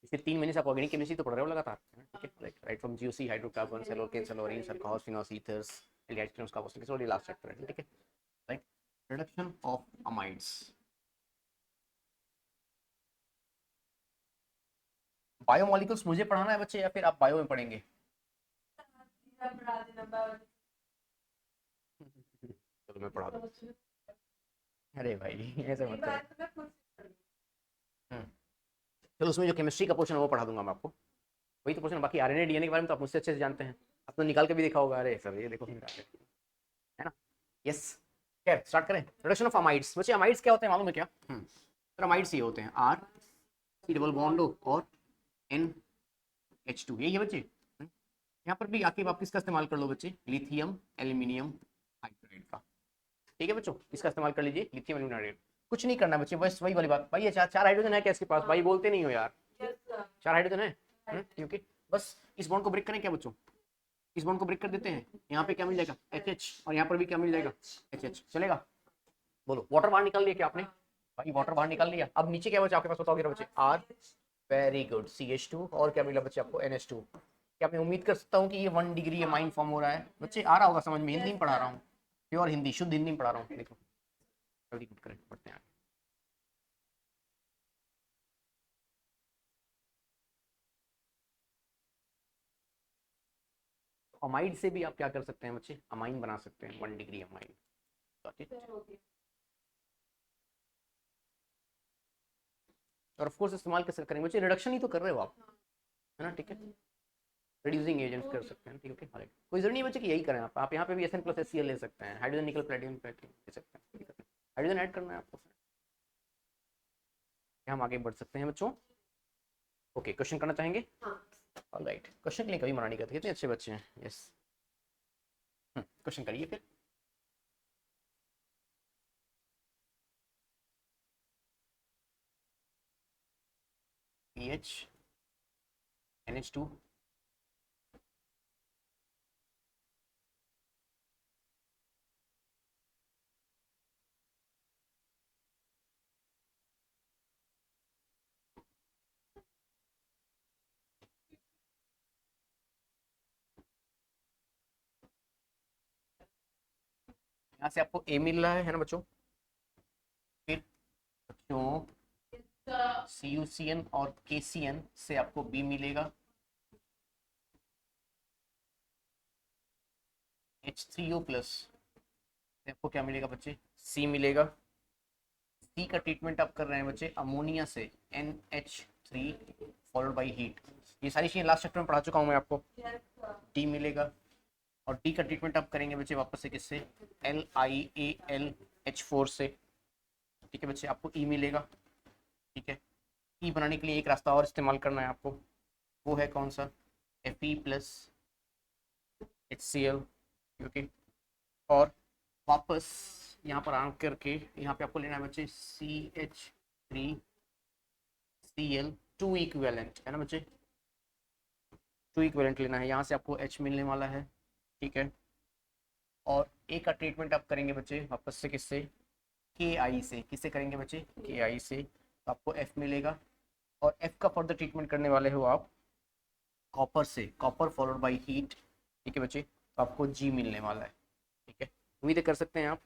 पिछले 3 महीने से आप ऑर्गेनिक केमिस्ट्री तो पढ़ रहे हो लगातार, है ना, ठीक है। Right from GOC, hydrocarbon, alkane, सल्फोनीन्स, alcohols, phenols, ethers, aldehydes, carboxylic acid, last chapter है, ठीक है। Right, reduction of amides. Biomolecules मुझे पढ़ाना है बच्चे या फिर आप बायो में पढ़ेंगे? चलो मैं पढ़ा दूँ। अरे भाई ऐसे मत करो। हम्म, चलो उसमें जो केमिस्ट्री का पोर्शन है वो पढ़ा दूंगा मैं आपको। वही तो पोर्शन, बाकी RNA DNA के बारे में तो आप मुझसे अच्छे से जानते हैं। आप तो निकाल के भी देखा होगा। अरे सर ये देखो, है ना। यस, खैर स्टार्ट करें। Reduction of amides. बच्चे अमाइड्स क्या होते हैं मालूम है क्या? तो अमाइड्स ये होते हैं R, C double bond O और NH2, यही है बच्चे। यहाँ पर भी आके आप किसका इस्तेमाल कर लो बच्चे? लिथियम एल्यूमिनियम हाइड्राइड का, ठीक है बच्चों। इसका इस्तेमाल कर लीजिए, लिथियम एल्यूमिनियम हाइड्राइड। कुछ नहीं करना बच्चे, बस वही वाली बात। भाई ये चार चार हाइड्रोजन है क्या इसके पास? भाई बोलते नहीं हो यार। 4 हाइड्रोजन है, क्योंकि बस इस बॉन्ड को ब्रेक करें क्या बच्चों? इस बॉन्ड को ब्रेक कर देते हैं, यहाँ पे क्या मिल जाएगा HH, और यहाँ पर भी क्या मिल जाएगा HH, चलेगा? बोलो, वाटर बाहर निकाल लिया क्या आपने? भाई वाटर बाहर निकाल लिया। अब नीचे क्या बचा आपके पास, बताओगे बच्चे? R, वेरी गुड, CH2, और क्या मिला बच्चे आपको? NH2। क्या मैं उम्मीद कर सकता हूँ कि ये 1 डिग्री माइन फॉर्म हो रहा है? बच्चे आ रहा होगा समझ में, हिंदी में पढ़ा रहा हूँ, प्योर हिंदी, शुद्ध हिंदी में पढ़ा रहा हूँ। देखो जल्दी करें, पढ़ते हैं। अमाइड से भी आप क्या कर सकते हैं बच्चे? अमाइन बना सकते हैं, 1 डिग्री अमाइन। और ऑफ कोर्स इस्तेमाल कैसे करेंगे बच्चे? रिडक्शन ही तो कर रहे हो आप, है ना? ठीक है, रिड्यूसिंग एजेंट्स कर सकते हैं, ठीक है। कोई जरूरी नहीं बच्चे कि यही करें आप यहाँ पे भी SN+HCl ले सकते हैं, हाइड्रोजन निकल प्लेटिनम प्लेटिनम ले सकते हैं, हाइड्रोजन ऐड करना है आपको। हम आगे बढ़ सकते हैं बच्चों। ओके, क्वेश्चन करना चाहेंगे? ऑलराइट, क्वेश्चन के लिए कभी मना नहीं करते, कितने अच्छे बच्चे हैं। यस, क्वेश्चन करिए फिर। पीएच NH2, यहाँ से आपको A मिल रहा है ना बच्चों? फिर बच्चों CuCN और KCN से आपको B मिलेगा, H3O प्लस से आपको क्या मिलेगा बच्चे? C मिलेगा। C का ट्रीटमेंट आप कर रहे हैं बच्चे अमोनिया से, NH3 फॉलोड बाई हीट। ये सारी चीजें लास्ट चैप्टर में पढ़ा चुका हूँ मैं आपको। D मिलेगा, और D का ट्रीटमेंट आप करेंगे बच्चे वापस से किससे? LiAlH4 से, ठीक है बच्चे। आपको E मिलेगा, ठीक है। E बनाने के लिए एक रास्ता और इस्तेमाल करना है आपको, वो है कौन सा? Fe+HCl, okay. और वापस यहाँ पर आन करके यहाँ पे आपको लेना है बच्चे CH3Cl, 2 इक्विवेलेंट, है ना बच्चे? 2 इक्विवेलेंट लेना है, यहाँ से आपको H मिलने वाला है, ठीक है। और ए का ट्रीटमेंट आप करेंगे बच्चे वापस से किससे? KI से। किससे करेंगे बच्चे? KI से। तो आपको F मिलेगा, और F का फर्दर ट्रीटमेंट करने वाले हो आप कॉपर से, कॉपर फॉलोड बाई हीट, ठीक है बच्चे। तो आपको G मिलने वाला है, ठीक है। उम्मीद कर सकते हैं आप।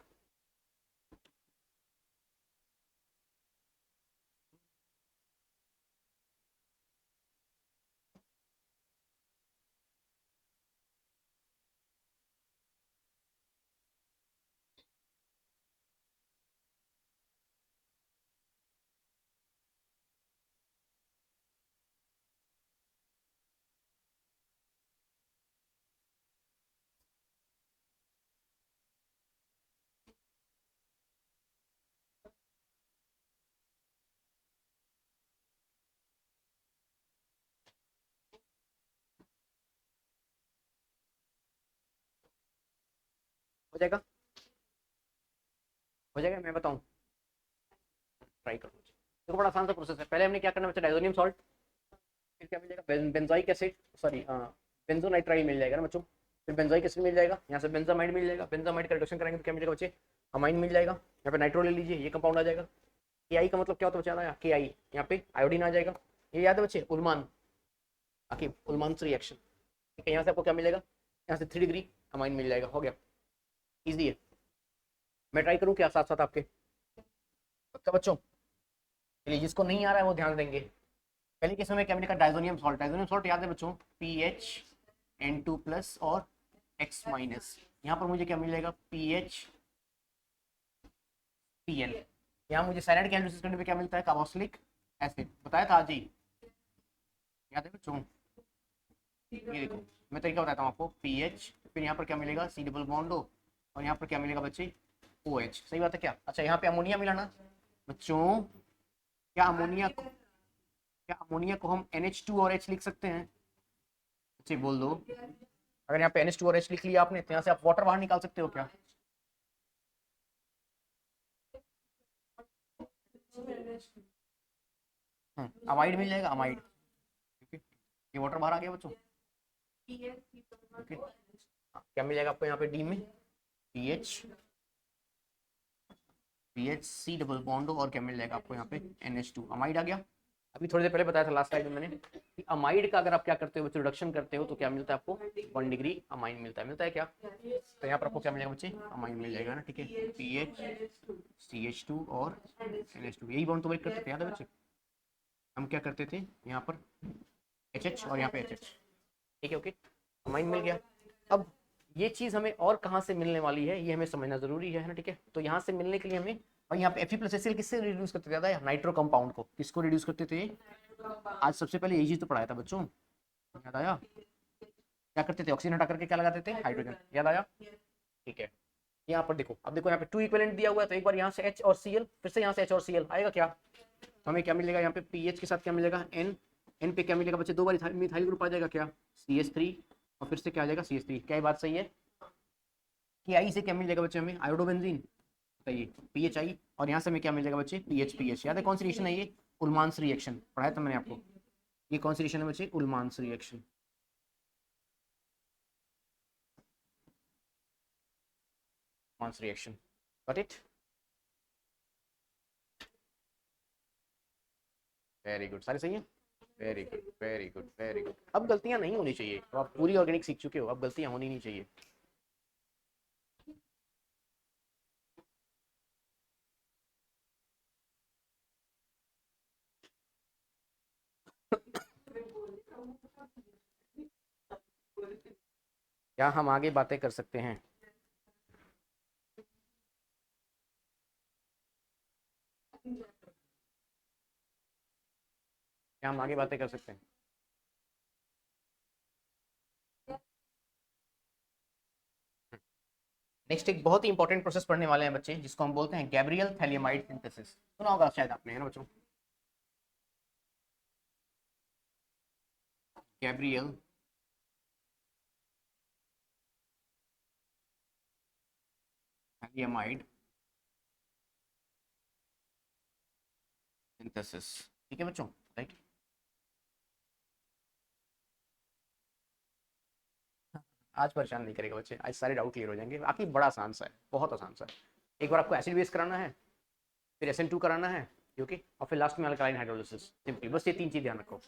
हो जाएगा, हो जाएगा, मैं बताऊं? ट्राई करो। देखो बड़ा आसान सा प्रोसेस है। पहले हमने क्या करना है बच्चा? डाइजोनियम सॉल्ट, फिर क्या मिल जाएगा? बेंजोइक एसिड, सॉरी बेंजोनाइट्राइल मिल जाएगा ना बच्चों। फिर बेंजोइक एसिड मिल जाएगा, यहाँ से बेंजामाइड मिल जाएगा। बेंजामाइड का रिडक्शन करेंगे तो क्या मिलेगा बच्चे? अमाइन मिल जाएगा। यहाँ पे नाइट्रो ले लीजिए, ये कंपाउंड आ जाएगा। KI का मतलब क्या होता है बच्चा? KI, यहाँ पे आयोडीन आ जाएगा। ये याद है बच्चे? उल्मान, आखिर उल्मान रिएक्शन, ठीक है। यहाँ से आपको क्या मिलेगा? यहाँ से 3 डिग्री अमाइन मिल जाएगा। हो गया, ईजी है। मैं ट्राई करूँ क्या साथ साथ आपके? तो बच्चों चलिए, जिसको नहीं आ रहा है वो ध्यान देंगे। पहले केस में क्या मिलेगा? Diazonium salt. डाइजोनियम सॉल्ट याद है बच्चों? PHN2 प्लस और X माइनस। यहाँ पर मुझे क्या मिलेगा? PHCl। यहाँ मुझे साइनाइड के एनालिसिस करने पे क्या मिलता है? Carboxylic acid. बताया था आज ही, याद है बच्चों? ये देखो, मैं तरीका बताता हूँ आपको। PH, फिर यहाँ पर क्या मिलेगा? C डबल बॉन्ड O, और यहाँ पर क्या मिलेगा बच्चे? OH। सही बात है क्या? अच्छा, यहाँ पे अमोनिया मिला ना बच्चों? क्या अमोनिया को हम NH2 और H लिख सकते हैं? बच्चे बोल दो। अगर यहाँ पे NH2 और H लिख लिया आपने, तो यहाँ से आप वाटर बाहर निकाल सकते हो क्या? अमाइड मिल जाएगा, अमाइड, ठीक है। ये वाटर बाहर आ गया बच्चों। ओके, क्या मिल जाएगा आपको यहाँ पे डी में, P H, P H C double bond और क्या मिल जाएगा आपको यहाँ पे NH2, अमाइड आ गया। अभी थोड़ी देर पहले बताया था लास्ट टाइम में मैंने कि अमाइड का अगर आप क्या करते हो बच्चे, रिडक्शन करते हो तो क्या मिलता है आपको, 1 डिग्री अमाइन मिलता है क्या, तो यहाँ पर आपको क्या मिलेगा बच्चे, अमाइन मिल जाएगा ना, ठीक है, PH CH2 और NH2, यही बॉन्ड तो वेट करते थे, याद है बच्चे, हम क्या करते थे यहाँ पर HH और यहाँ पे HH, ठीक है, ओके, अमाइन मिल गया। अब ये चीज़ हमें और कहाँ से मिलने वाली है ये हमें समझना जरूरी है ना, ठीक है, तो यहाँ से मिलने के लिए हमें, और यहाँ पे Fe+HCl किससे रिड्यूस करते थे, याद, नाइट्रो कंपाउंड को, किसको रिड्यूस करते थे, आज सबसे पहले यही चीज तो पढ़ाया था बच्चों, याद आया, क्या करते थे, ऑक्सीजन हटा करके क्या लगाते थे, हाइड्रोजन, याद आया, ठीक है। यहाँ पर देखो, अब देखो यहाँ पे 2 इक्विवेलेंट दिया हुआ है, तो एक बार यहाँ से H और Cl, फिर से यहाँ से H और Cl आएगा क्या, तो हमें क्या मिलेगा यहाँ पे पीएच के साथ क्या मिलेगा, N पे क्या मिलेगा बच्चे, 2 बार मिथाइल ग्रुप आ जाएगा क्या, CH3, और फिर से क्या आ जाएगा CH3, क्या ये बात सही है, कि आई से क्या मिल जाएगा बच्चे हमें, आयोडोबेंजीन, बताइए PHI, और यहाँ से हमें क्या मिल जाएगा बच्चे, PH, याद है कौन सी रिएक्शन है ये, उल्मांस रिएक्शन, पढ़ाया था मैंने आपको, ये कौन सी रिएक्शन है बच्चे, Ullmann's reaction, Ullmann's reaction, got it, very good, सारे सही है, very good very good very good, अब गलतियां नहीं होनी चाहिए, तो आप पूरी ऑर्गेनिक सीख चुके हो, अब गलतियां होनी नहीं चाहिए। क्या हम आगे बातें कर सकते हैं, क्या हम आगे बातें कर सकते हैं, नेक्स्ट एक बहुत ही इंपॉर्टेंट प्रोसेस पढ़ने वाले हैं बच्चे, जिसको हम बोलते हैं गैब्रियल थैलियमाइड सिंथेसिस, सुना होगा शायद आपने, है ना बच्चों, गैब्रियल थैलियमाइड सिंथेसिस, ठीक है बच्चों, राइट, आज परेशान नहीं करेगा बच्चे, आज सारे डाउट क्लियर हो जाएंगे, बाकी बड़ा आसान सा है, बहुत आसान सा है, एक बार आपको एसिड बेस कराना है, फिर SN2 कराना है, ओके, और फिर लास्ट में अल्कलाइन हाइड्रोलिसिस, सिंपली बस ये 3 चीज ध्यान रखो।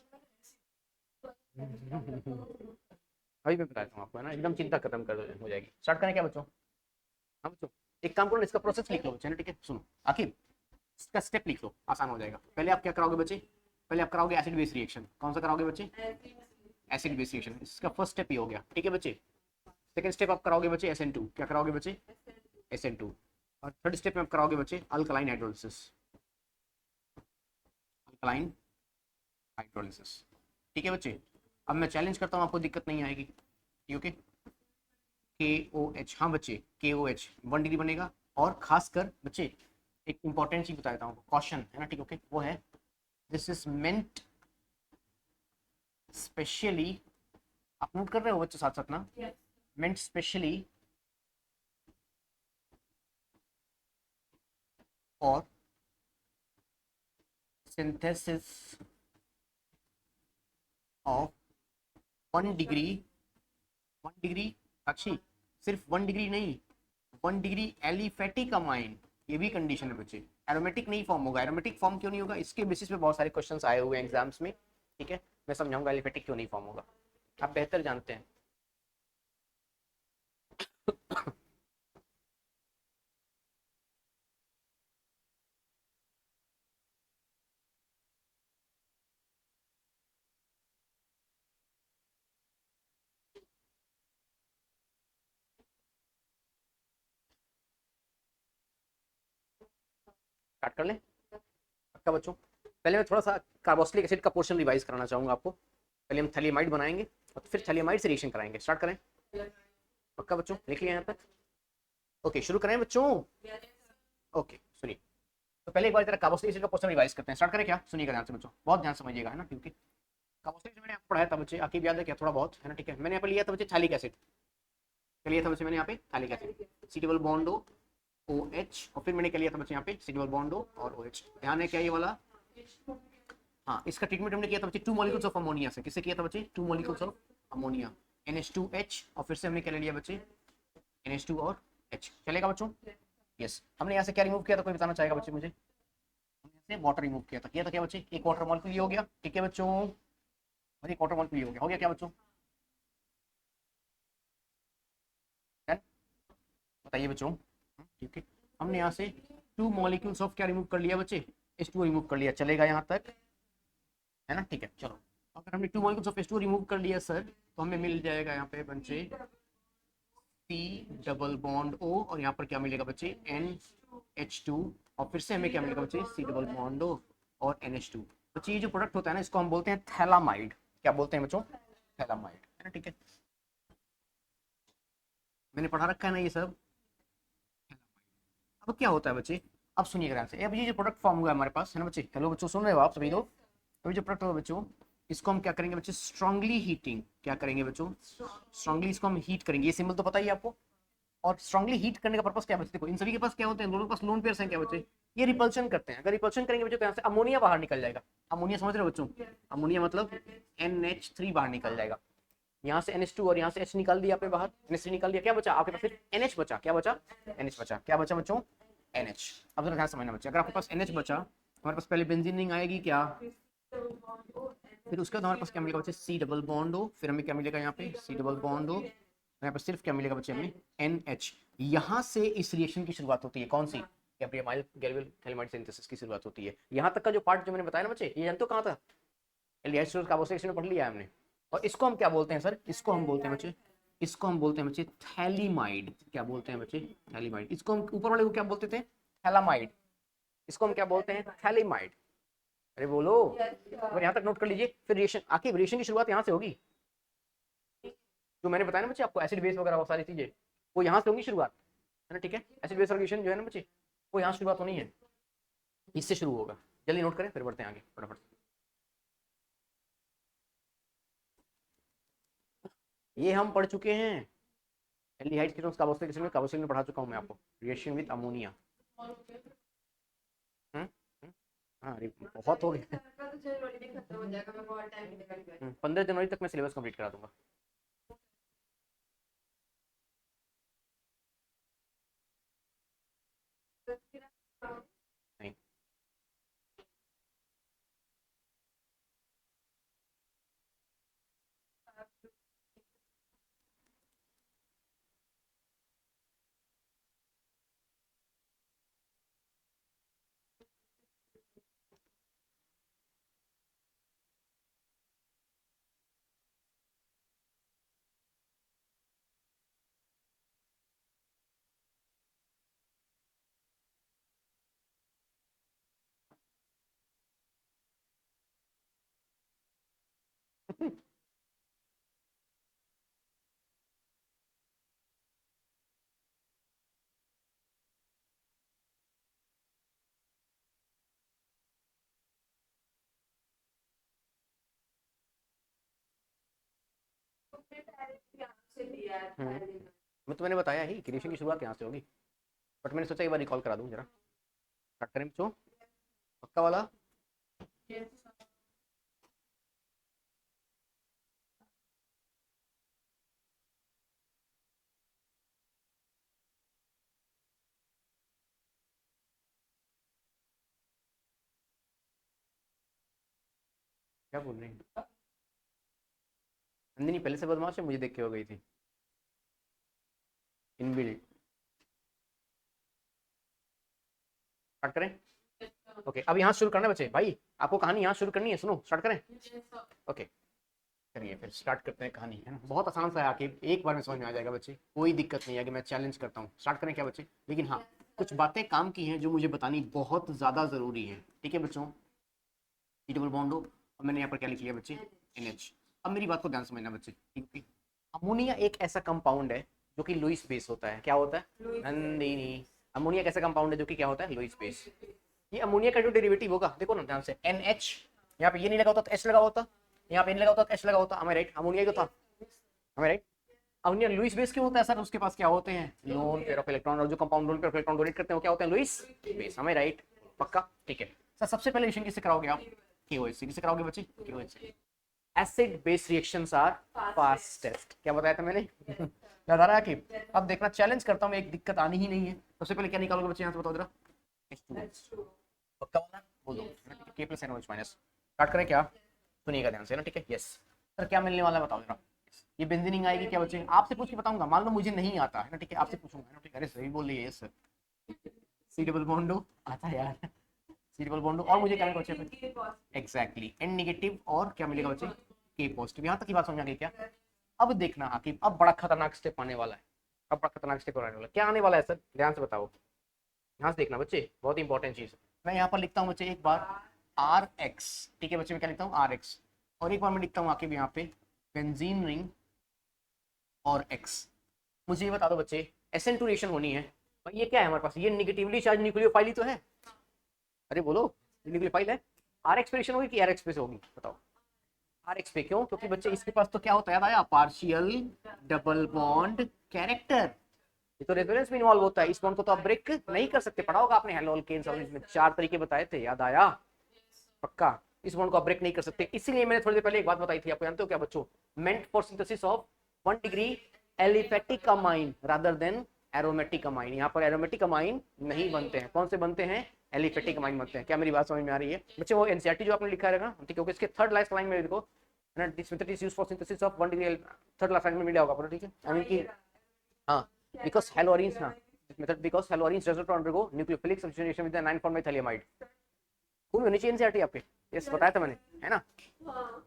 अभी मैं बताता हूँ आपको, है ना, एकदम चिंता खत्म कर हो जाएगी, स्टार्ट करें क्या बच्चों, हाँ बच्चों, एक काम करो, इसका प्रोसेस लिख लो बच्चे, ना, ठीक है, सुनो, आखिर इसका स्टेप लिख लो, आसान हो जाएगा, पहले आप क्या कराओगे बच्चे, पहले आप कराओगे एसिड बेस रिएक्शन, कौन सा कराओगे बच्चे, एसिड बेस रिएक्शन, इसका फर्स्ट स्टेप ये हो गया, ठीक है बच्चे, सेकंड स्टेप आप कराओगे बच्चे SN2, क्या कराओगे बच्चे, SN2, और थर्ड स्टेप में आप कराओगे बच्चे अल्कलाइन हाइड्रोलिसिस, अल्कलाइन हाइड्रोलिसिस, ठीक है बच्चे, अब मैं चैलेंज करता हूँ, आपको दिक्कत नहीं आएगी, ओके, KOH, हाँ बच्चे KOH 1 डिग्री बनेगा, और खासकर बच्चे एक इंपॉर्टेंट चीज बताता हूँ, कॉशन है ना, ठीक, ओके, वो है, दिस इज मेंट स्पेशली, आप नोट कर रहे हो बच्चों साथ साथ ना, मेंट स्पेशली और सिंथेसिस ऑफ 1 डिग्री, 1 डिग्री, साक्षी, सिर्फ 1 डिग्री नहीं, 1 डिग्री एलिफेटिक अमाइन, ये भी कंडीशन है बच्चे, एरोमेटिक नहीं फॉर्म होगा, एरोमेटिक फॉर्म क्यों नहीं होगा, इसके बेसिस पे बहुत सारे क्वेश्चंस आए हुए हैं एग्जाम्स में, ठीक है, मैं समझाऊंगा एलिफेटिक क्यों नहीं फॉर्म होगा, आप बेहतर जानते हैं। स्टार्ट कर लें, पक्का बच्चों, पहले मैं थोड़ा सा कार्बोक्सिलिक एसिड का पोर्शन रिवाइज कराना चाहूंगा आपको, पहले हम थैलियमाइड बनाएंगे और फिर थैलियमाइड से रिएक्शन कराएंगे, स्टार्ट करें, पक्का बच्चों, लिख लिया यहाँ तक, ओके, शुरू करें बच्चों, ओके, सुनिए, तो पहले एक बार जरा कार्बोक्सिलिक एसिड का पोर्शन रिवाइज करते हैं, स्टार्ट करें क्या, सुनिएगा ध्यान से बच्चों, बहुत ध्यान समझिएगा, है ना, क्योंकि कार्बोक्सिलिक मैंने आपको पढ़ाया था बच्चे, आपकी याद है क्या, थोड़ा बहुत, है ना, ठीक है, मैंने यहाँ पे लिया था बच्चे थैलिक एसिड, क्या लिया था बच्चे मैंने यहाँ पे, phthalic acid, C double bond OH, और फिर मैंने क्या लिया था बच्चे यहाँ पे सी डबल बॉन्ड और OH, ध्यान है क्या ये वाला, हाँ, इसका ट्रीटमेंट हमने किया था बच्चे 2 मॉलिक्यूल्स ऑफ अमोनिया से, किससे किया था बच्चे, 2 मॉलिक्यूल्स ऑफ अमोनिया, NH2H और फिर से हमने क्या ले लिया बच्चे, NH2 और H। चलेगा बच्चों? यस। हमने यहाँ से क्या रिमूव किया था, कोई बताना चाहेगा बच्चे मुझे? हमने से वाटर रिमूव किया था क्या बच्चे? एक वाटर मॉलिक्यूल ये हो गया, ठीक है बच्चों, और एक वाटर मॉलिक्यूल हो गया क्या बच्चों? बताइए बच्चों। ठीक है, हमने यहाँ से 2 मॉलिक्यूल्स ऑफ क्या रिमूव कर लिया बच्चे? H2 रिमूव कर लिया, चलेगा यहाँ तक, है ना? ठीक है, चलो। अगर हमने 2 मॉलिक्यूल्स ऑफ H2 रिमूव कर लिया सर, तो हमें मिल जाएगा यहाँ पे बच्चे C डबल बॉन्ड O, और यहाँ पर क्या मिलेगा बच्चे? NH2, और फिर से हमें क्या मिलेगा बच्चे? C डबल बॉन्ड O और NH2। बच्चे ये जो प्रोडक्ट होता है ना, इसको हम बोलते हैं थैलामाइड। क्या बोलते हैं बच्चों? थैलामाइड, है ना? ठीक है, मैंने पढ़ा रखा है ना ये सब। अब क्या होता है बच्चे, अब सुनिए ध्यान से। अब ये जो प्रोडक्ट फॉर्म हुआ है हमारे पास, है ना बच्चे? हेलो बच्चों, सुन रहे हो आप सभी लोग? अभी जो प्रोडक्ट होगा बच्चों, इसको हम क्या करेंगे बच्चे? Strongly heating. क्या करेंगे बच्चों? स्ट्रांगली इसको हम हीट करेंगे। ये सिंबल तो पता ही है आपको। और स्ट्रांगली हीट करने का पर्पस क्या बच्चे? देखो इन सभी के पास क्या होते हैं, दोनों के पास लोन पेयर्स हैं क्या बच्चे? ये रिपल्शन करते हैं। अगर रिपल्शन करेंगे बच्चे तो यहाँ से अमोनिया बाहर निकल जाएगा। अमोनिया समझ रहे हो बच्चों? अमोनिया मतलब NH3 बाहर निकल जाएगा। यहाँ से NH2 और यहाँ से H निकाल दिया आपने बाहर, NH3 निकाल दिया, क्या बचा आपके पास? फिर NH बचा। क्या बचा? NH बचा। क्या बचा बच्चों? NH। अब जरा ध्यान समझना बच्चे, अगर आपके पास NH बचा, हमारे पास पहले बेंजीन रिंग आएगी क्या? फिर उसके बाद हमारे पास क्या मिलेगा बच्चे? C double bond O। फिर हमें क्या मिलेगा यहाँ पे? C double bond O। यहाँ पर सिर्फ क्या मिलेगा बच्चे हमें? NH। यहाँ से इस रिएक्शन की शुरुआत होती है, कौन सी? गैब्रियल गैल्विल थैलेमाइड सिंथेसिस की शुरुआत होती है। यहाँ तक का जो पार्ट जो मैंने बताया ना बच्चे, ये जानते हो कहाँ था? एल्डिहाइड कार्बोक्सिलेशन में पढ़ लिया है हमने। और इसको हम क्या बोलते हैं सर? इसको हम बोलते हैं बच्चे, इसको हम बोलते हैं बच्चे थैलीमाइड। क्या बोलते हैं बच्चे? थैलीमाइड। इसको हम ऊपर वाले को क्या बोलते थे? थैलामाइड। इसको हम क्या बोलते हैं? थैलीमाइड। अरे बोलो, अगर यहाँ तक नोट कर लीजिए। फिर रिएक्शन, आखिर रिएक्शन की शुरुआत यहाँ से होगी। जो मैंने बताया ना बच्चे आपको, एसिड बेस वगैरह वो सारी चीजें, वो यहाँ से होंगी शुरुआत, है ना? ठीक है, एसिड बेस रिएक्शन जो है ना बच्चे, वो यहाँ शुरुआत होनी है, इससे शुरू होगा। जल्दी नोट करें, फिर बढ़ते हैं आगे फटाफट। ये हम पढ़ चुके हैं, एल्डिहाइड कीटोन्स कार्बोक्सिलेशन में, कार्बोक्सिलेशन में पढ़ा चुका हूँ मैं आपको, रिएक्शन विद अमोनिया। हाँ अरे बहुत हो गया। 15 जनवरी तक मैं सिलेबस कंप्लीट करा दूंगा। नहीं। मैं तो मैंने बताया ही क्रिएशन की शुरुआत यहाँ से होगी, बट मैंने सोचा एक बार रिकॉल करा दूं जरा। स्टार्ट करें बच्चों, पक्का वाला? क्या बोल रहे हैं नंदिनी? पहले से बदमाश है, मुझे देख के हो गई थी इनबिल्ट। स्टार्ट करें? ओके, अब यहाँ शुरू करना है बच्चे, भाई आपको कहानी यहाँ शुरू करनी है, सुनो स्टार्ट करें? ओके करिए, फिर स्टार्ट करते हैं कहानी, है ना? बहुत आसान सा है, आके एक बार में समझ में आ जाएगा बच्चे, कोई दिक्कत नहीं है कि मैं चैलेंज करता हूँ। स्टार्ट करें क्या बच्चे? लेकिन हाँ, कुछ बातें काम की हैं जो मुझे बतानी बहुत ज़्यादा ज़रूरी है, ठीक है बच्चों? ई डबल बॉन्ड हो, और मैंने यहाँ पर क्या लिख लिया बच्चे? NH। अब मेरी बात को ध्यान समझना बच्चे, ठीक है? अमोनिया एक ऐसा कंपाउंड है जो कि लुईस बेस होता है। क्या होता है नंदिनी? अमोनिया एक ऐसा कंपाउंड है जो कि क्या होता है? Lewis base. ये अमोनिया का जो डेरिवेटिव होगा, देखो ना ध्यान से, NH, यहाँ पे ये नहीं लगा होता तो H लगा होता, यहाँ पे नहीं लगा होता तो H लगा होता, हमें राइट? अमोनिया ही तो था, हमें राइट? अमोनिया लुईस बेस क्यों होता है सर? उसके पास क्या होते हैं? लोन पेयर ऑफ इलेक्ट्रॉन, और जो compound lone pair of electron donate करते हैं वो क्या होते हैं? लुईस बेस, हमें राइट? पक्का? ठीक है सर, सबसे पहले रिएक्शन किससे कराओगे आप? KOH से। किससे कराओगे बच्चे? KOH से। Acid base reactions are fastest. क्या बताया था मैंने? याद आ रहा है कि अब देखना, चैलेंज करता हूँ, एक दिक्कत आनी ही नहीं है। सबसे पहले क्या निकालोगे बच्चे, यहाँ से बताओ जरा। H2O पक्का वाला बोल दो, K plus NOH minus. Start करें क्या? सुनिएगा ध्यान से ना, ठीक है। यस सर, क्या मिलने वाला है बताओ जरा। ये बेंजीनिंग आएगी क्या बच्चे? आपसे पूछ के बताऊंगा, मान लो मुझे नहीं आता है ना, ठीक है, आपसे पूछूंगा ना, ठीक है। अरे सही बोल रही है, yes sir. C double bond आता है यार, सी डबल बॉन्ड। और मुझे क्या मिलेगा बच्चे? एग्जैक्टली, N नेगेटिव और क्या मिलेगा बच्चे? K positive. यहाँ तक की बात समझ आ गई क्या? अब देखना आकिब, अब बड़ा खतरनाक स्टेप आने वाला है। अब बड़ा खतरनाक स्टेप आने वाला है। क्या आने वाला है सर? ध्यान से बताओ, ध्यान से देखना बच्चे, बहुत इंपॉर्टेंट चीज। मैं यहाँ पर लिखता हूँ बच्चे एक बार आर एक्स, ठीक है बच्चे, मैं क्या लिखता हूँ? R X. और एक बार मैं लिखता हूँ आके भी यहाँ पे बेंजीन रिंग और एक्स। मुझे ये बता दो बच्चे, एसेंटुएशन होनी है भाई, ये क्या है हमारे पास? ये निगेटिवली चार्ज न्यूक्लियोफाइल ही तो है। अरे बोलो, न्यूक्लियोफाइल है। आर एक्सप्रेशन होगी कि आर एक्स पे से होगी बताओ? आर एक्स पे। क्यों? क्योंकि बच्चे इसके पास तो क्या होता है, आया पार्शियल डबल बॉन्ड कैरेक्टर। ये तो रेजोनेंस में इन्वॉल्व होता है। इस बॉन्ड को तो आप ब्रेक नहीं कर सकते, पढ़ा होगा आपने हेलो अल्केन्स और इसमें 4 तरीके बताए थे, याद आया? पक्का। इस बॉन्ड को आप ब्रेक नहीं कर सकते। इसीलिए मैंने थोड़ी देर पहले एक बात बताई थी, आपको जानते हो क्या बच्चों? Meant for synthesis of 1 degree aliphatic amine rather than aromatic amine. यहाँ पर एरोमेटिक अमाइन नहीं बनते हैं। कौन से बनते हैं? एलिफेटिक अमाइन बनते हैं। क्या मेरी बात समझ में आ रही है बच्चे? वो एनसीईआरटी जो आपने लिखा रहेगा, ठीक है, इसके थर्ड लास्ट लाइन में देखो ना, this method is used for synthesis of 1 degree, third last line में मिला होगा, ठीक है। आई मीन कि हाँ, बिकॉज़ हेलोअरीन्स, हाँ, this method because haloarenes does not undergo nucleophilic substitution with the 9 फॉर्म थैलियमाइड। खूब होनी चाहिए एनसीईआरटी आपके। यस, बताया था मैंने, है ना?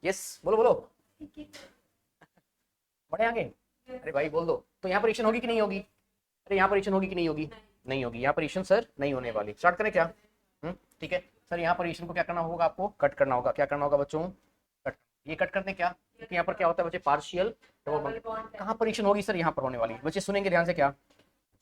यस, बोलो बोलो, बढ़े आगे। अरे भाई बोल दो। तो यहाँ पर रिएक्शन होगी कि नहीं होगी? अरे यहाँ पर रिएक्शन होगी कि नहीं होगी? नहीं होगी। यहाँ पर रिएक्शन सर नहीं होने वाली। स्टार्ट करें क्या? ठीक है सर, यहाँ पर रिएक्शन को क्या करना होगा? आपको कट करना होगा। क्या करना होगा बच्चों? कट। ये कट करते क्या? क्योंकि यहाँ पर क्या होता है बच्चे? Partial double bond. कहाँ पर रिएक्शन होगी सर? यहाँ पर होने वाली है बच्चे। सुनेंगे ध्यान से, क्या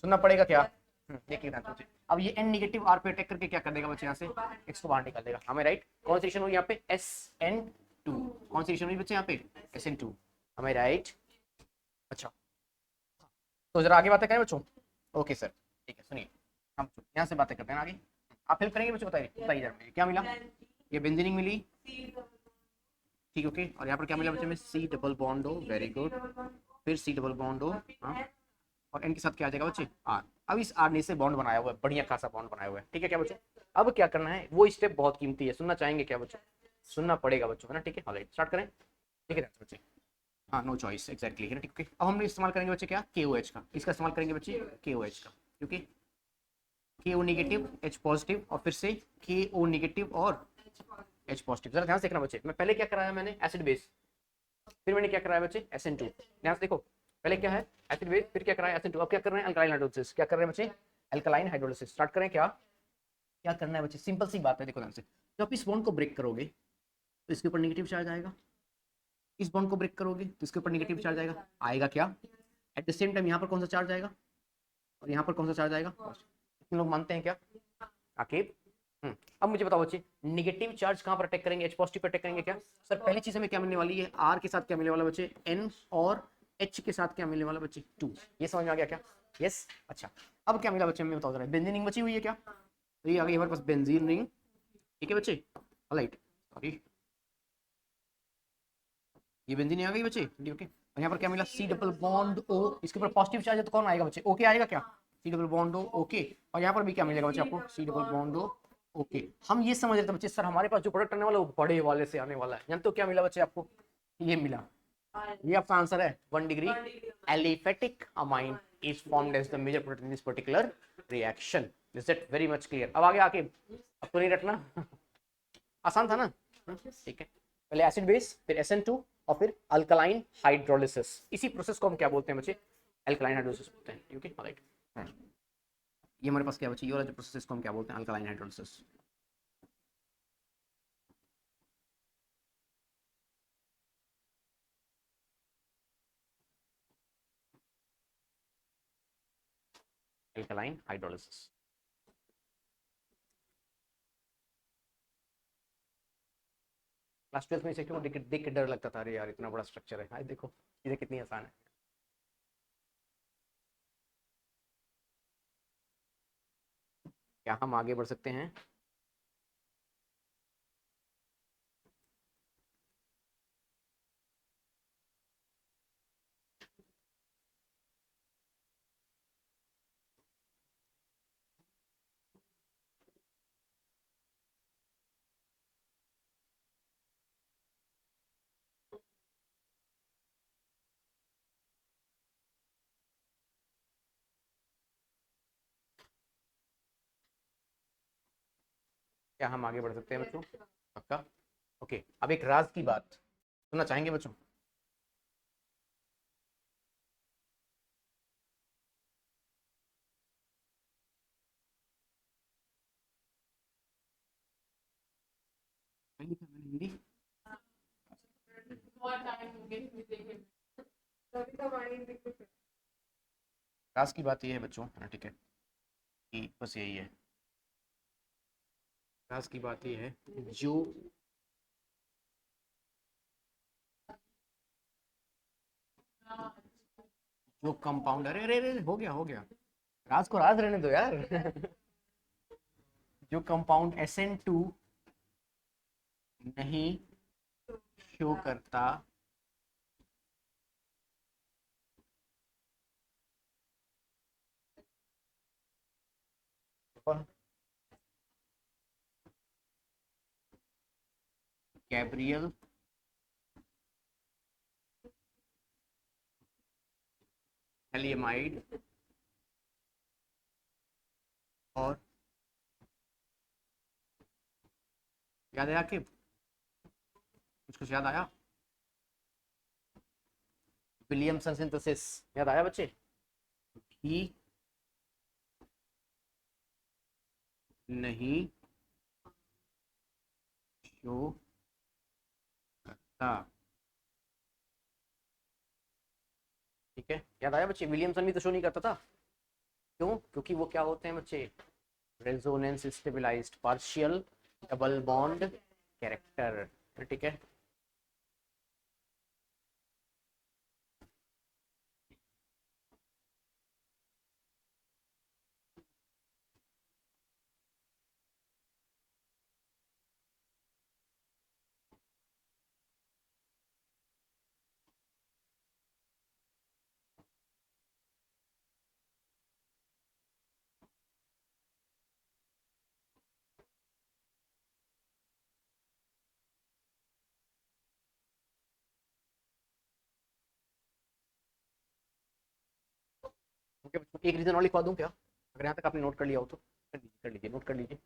सुनना पड़ेगा क्या? देखिए ध्यान से। अब ये N नेगेटिव R पे अटैक करके क्या कर देगा बच्चे? यहाँ से X को बाहर निकाल देगा। हमें राइट? कौन सी रिएक्शन होगी यहाँ पे? SN2। कौन सी रिएक्शन होगी बच्चे यहाँ पे? SN2। हमें राइट? अच्छा, तो जरा आगे बातें करें बच्चों। ओके सर, ठीक है, सुनिए, हम यहाँ से बातें करते हैं आगे। आप हेल्प करेंगे बच्चों? बताइए बताइए जरा मुझे, क्या मिला? ये बेंजीनिंग मिली, ठीक, ओके। और यहाँ पर क्या मिला बच्चे में? सी डबल बॉन्ड हो, वेरी गुड। फिर सी डबल बॉन्ड हो, हाँ, और एन के साथ क्या आ जाएगा बच्चे? आर। अब इस आर ने से बॉन्ड बनाया हुआ है, बढ़िया खासा बॉन्ड बनाया हुआ है, ठीक है क्या बच्चे? अब क्या करना है? वो स्टेप बहुत कीमती है, सुनना चाहेंगे क्या बच्चों? सुनना पड़ेगा बच्चों, है ना, ठीक है। ऑलराइट, स्टार्ट करें, ठीक है बच्चे। हाँ, नो चॉइस, एग्जैक्टली, है ना, ठीक है। अब हम इस्तेमाल करेंगे बच्चे क्या? KOH का। इसका इस्तेमाल करेंगे बच्चे? KOH का, क्योंकि KO नेगेटिव H पॉजिटिव और फिर से KO नेगेटिव और H पॉजिटिव। जरा ध्यान से देखना बच्चे, मैं पहले क्या कराया मैंने? Acid base. फिर मैंने क्या कराया बच्चे? SN2। ध्यान से देखो, पहले क्या है? एसिड बेस, फिर क्या कराया? SN2। अब क्या कर रहे हैं? Alkaline hydrolysis. क्या कर रहे हैं बच्चे? Alkaline hydrolysis. स्टार्ट करें क्या? क्या करना है बच्चे? सिंपल सी बात है, देखो ध्यान से। जब आप इस बॉन्ड को ब्रेक करोगे तो इसके ऊपर नेगेटिव चार्ज आएगा। इस बॉन्ड को ब्रेक करोगे तो इसके ऊपर नेगेटिव चार्ज आएगा। आएगा क्या? एट द सेम टाइम यहाँ पर कौन सा चार्ज आएगा और यहाँ पर कौन सा चार्ज आएगा? इतने लोग मानते हैं क्या आकिब? अब मुझे बताओ बच्चे, नेगेटिव चार्ज कहाँ पर अटैक करेंगे? H पॉजिटिव पर अटैक करेंगे क्या? सर पहली चीज हमें क्या मिलने वाली है? R के साथ क्या मिलने वाला बच्चे? N। और H के साथ क्या मिलने वाला बच्चे? 2। ये समझ में आ गया क्या? यस। अच्छा, अब क्या मिला बच्चे हमें बताओ जरा। बेंजीन रिंग बची हुई है क्या? तो ये आ गई हमारे पास बेंजीन रिंग, ठीक है बच्चे। ऑलराइट, सॉरी, ये बेंजीन आ गई बच्चे, ओके। और यहाँ पर क्या मिला? C double bond O। इसके ऊपर पॉजिटिव चार्ज है तो कौन आएगा बच्चे? ओके आएगा क्या? C double bond O, okay. और यहाँ पर भी क्या मिलेगा बच्चे आपको? C double bond O, okay. हम ये समझ रहे थे बच्चे, सर हमारे पास जो प्रोडक्ट आने वाला है वो बड़े वाले से आने वाला है। जानते हो क्या मिला बच्चे आपको? ये मिला, ये आपका आंसर है। 1 degree aliphatic amine is formed as the major product in this particular reaction. Is that very much clear? अब आगे आके अब तो नहीं रटना। आसान था ना? ठीक है, पहले एसिड बेस, फिर SN2 और फिर अल्कलाइन हाइड्रोलिसिस। इसी प्रोसेस को हम क्या बोलते हैं बच्चे? अल्कलाइन हाइड्रोलिसिस बोलते हैं, ओके, ऑलराइट। ये हमारे पास क्या बच्चे? ये वाला जो प्रोसेस को हम क्या बोलते हैं? Alkaline hydrolysis. Alkaline hydrolysis. Class 12 में इसे क्यों देख के डर लगता था? अरे यार इतना बड़ा स्ट्रक्चर है। देखो चीजें कितनी आसान है। क्या हम आगे बढ़ सकते हैं? क्या हम आगे बढ़ सकते हैं बच्चों? पक्का? ओके, अब एक राज की बात सुनना चाहेंगे बच्चों? नहीं लिखा मैंने हिंदी। राज की बात ये है बच्चों, है ना, ठीक है, कि बस यही है। राज की बात ये है, जो जो कंपाउंड, अरे अरे अरे, हो गया, राज को राज रहने दो यार। जो कंपाउंड SN2 नहीं शो करता गैब्रियल एलियमाइड और याद आया कि कुछ याद आया? विलियमसन सिंथेसिस याद आया बच्चे? ही नहीं शो करता। ठीक है, याद आया बच्चे? विलियमसन भी तो शो नहीं करता था। क्यों? क्योंकि वो क्या होते हैं बच्चे? Resonance stabilized partial double bond character. ठीक है। ओके, एक रीजन और लिखवा दूं क्या, अगर यहाँ तक आपने नोट कर लिया हो तो? कर लीजिए, नोट कर लीजिए।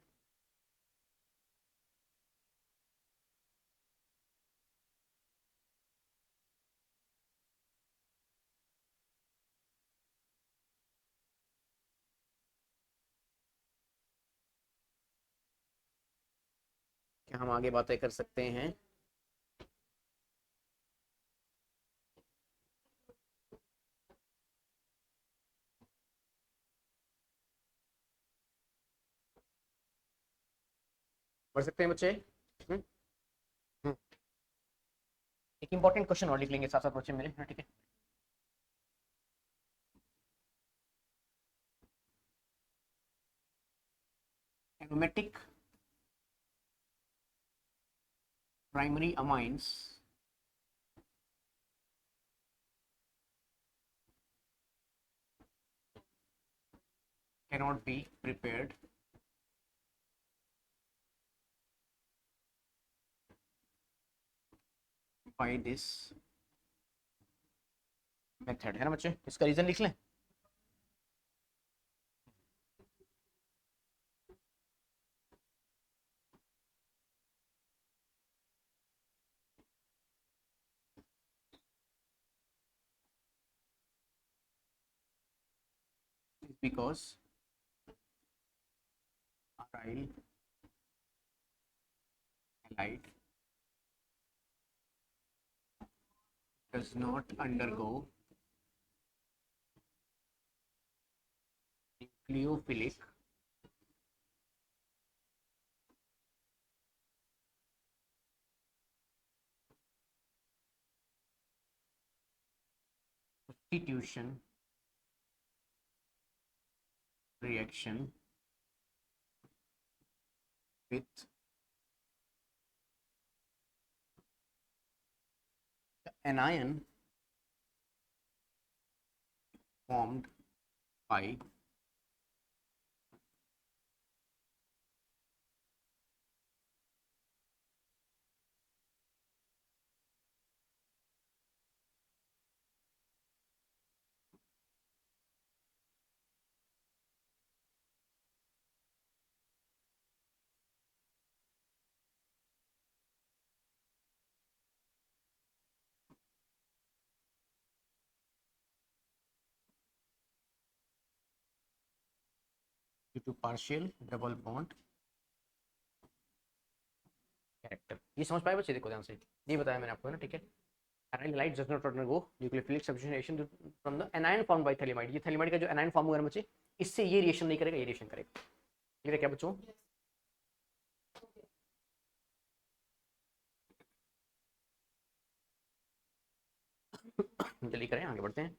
क्या हम आगे बातें कर सकते हैं? बढ़ सकते हैं बच्चे? हम्म, हम्म। एक इंपॉर्टेंट क्वेश्चन और लिख लेंगे साथ साथ बच्चे मेरे, हाँ, ठीक है। Aromatic primary amines cannot be prepared by this method, है ना बच्चे? इसका रीजन लिख लें। Because aryl halide does not undergo nucleophilic substitution reaction with the anion formed by to partial double bond character. ये समझ पाए बच्चे? देखो ध्यान से, ये बताया मैंने आपको, है ना, ठीक है। Aryl light does not undergo nucleophilic substitution from the anion formed by thalidomide। ये थैलिमाइड का जो एनायन फॉर्म हुआ है बच्चे, इससे ये रिएक्शन नहीं करेगा, ये रिएक्शन करेगा। क्लियर है क्या बच्चों? जल्दी करें, आगे बढ़ते हैं।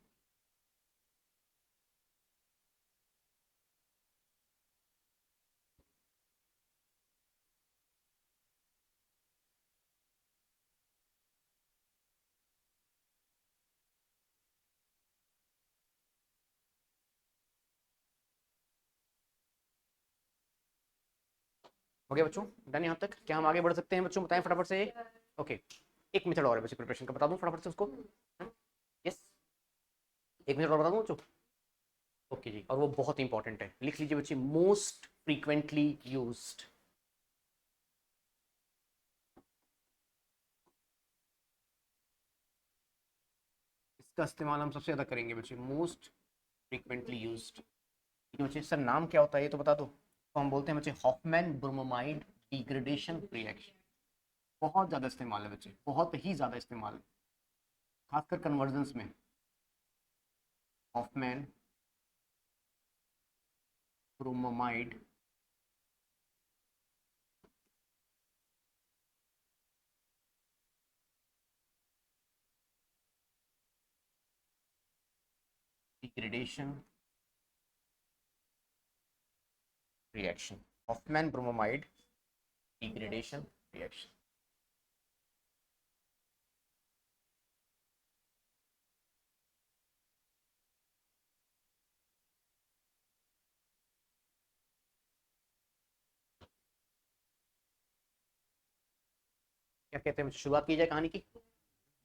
हो गया बच्चों, डन यहाँ तक? क्या हम आगे बढ़ सकते हैं बच्चों? बताएं फटाफट से। ओके, एक मेथड और है बच्चे प्रिपरेशन का, बता दूं फटाफट से उसको? यस, एक मेथड और बता दूं बच्चों? ओके जी, और वो बहुत इंपॉर्टेंट है, लिख लीजिए बच्चे, मोस्ट फ्रीक्वेंटली यूज्ड। इसका इस्तेमाल हम सबसे ज्यादा करेंगे बच्चे, मोस्ट फ्रीक्वेंटली यूज्ड। ठीक है बच्चे, सर नाम क्या होता है ये तो बता दो। तो हम बोलते हैं बच्चे हॉफमैन ब्रोमोमाइड डिग्रेडेशन रिएक्शन। बहुत ज़्यादा इस्तेमाल है बच्चे, बहुत ही ज़्यादा इस्तेमाल है, खासकर कन्वर्जन्स में। Hoffmann bromamide degradation reaction. Hoffmann bromamide degradation reaction. क्या कहते हैं, शुरुआत की जाए कहानी की?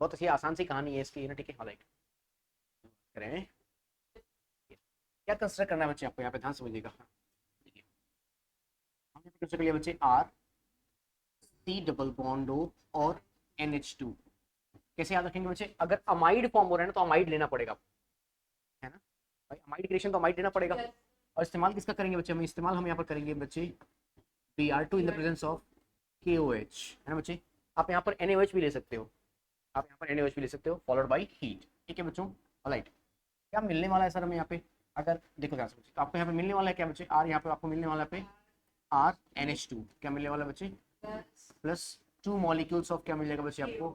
बहुत अच्छी आसान सी कहानी है इसकी, ना, ठीक है। हालांकि करें, क्या कंसिडर करना है बच्चे आपको यहाँ पे, ध्यान समझिएगा। देखिए, हमने कंसिडर कर लिया बच्चे R C double bond O और NH2। कैसे याद रखेंगे बच्चे? अगर अमाइड फॉर्म हो रहा है ना तो अमाइड लेना पड़ेगा, है ना भाई, अमाइड क्रिएशन तो अमाइड लेना पड़ेगा। और इस्तेमाल किसका करेंगे बच्चे? हम इस्तेमाल हम यहाँ पर करेंगे बच्चे Br2 in the presence of KOH, है ना बच्चे। आप यहाँ पर NaOH भी ले सकते हो, आप यहाँ पर NaOH भी ले सकते हो, फॉलोड बाई हीट। ठीक है बच्चों, ऑलराइट। क्या मिलने वाला है सर हमें यहाँ पे? अगर देखो ध्यान से बच्चे, तो आपको यहाँ पे मिलने वाला है क्या बच्चे? आर, यहाँ पे आपको मिलने वाला है पे RNH2। क्या मिलने वाला है बच्चे? प्लस 2 मॉलिक्यूल्स ऑफ क्या मिल जाएगा बच्चे आपको?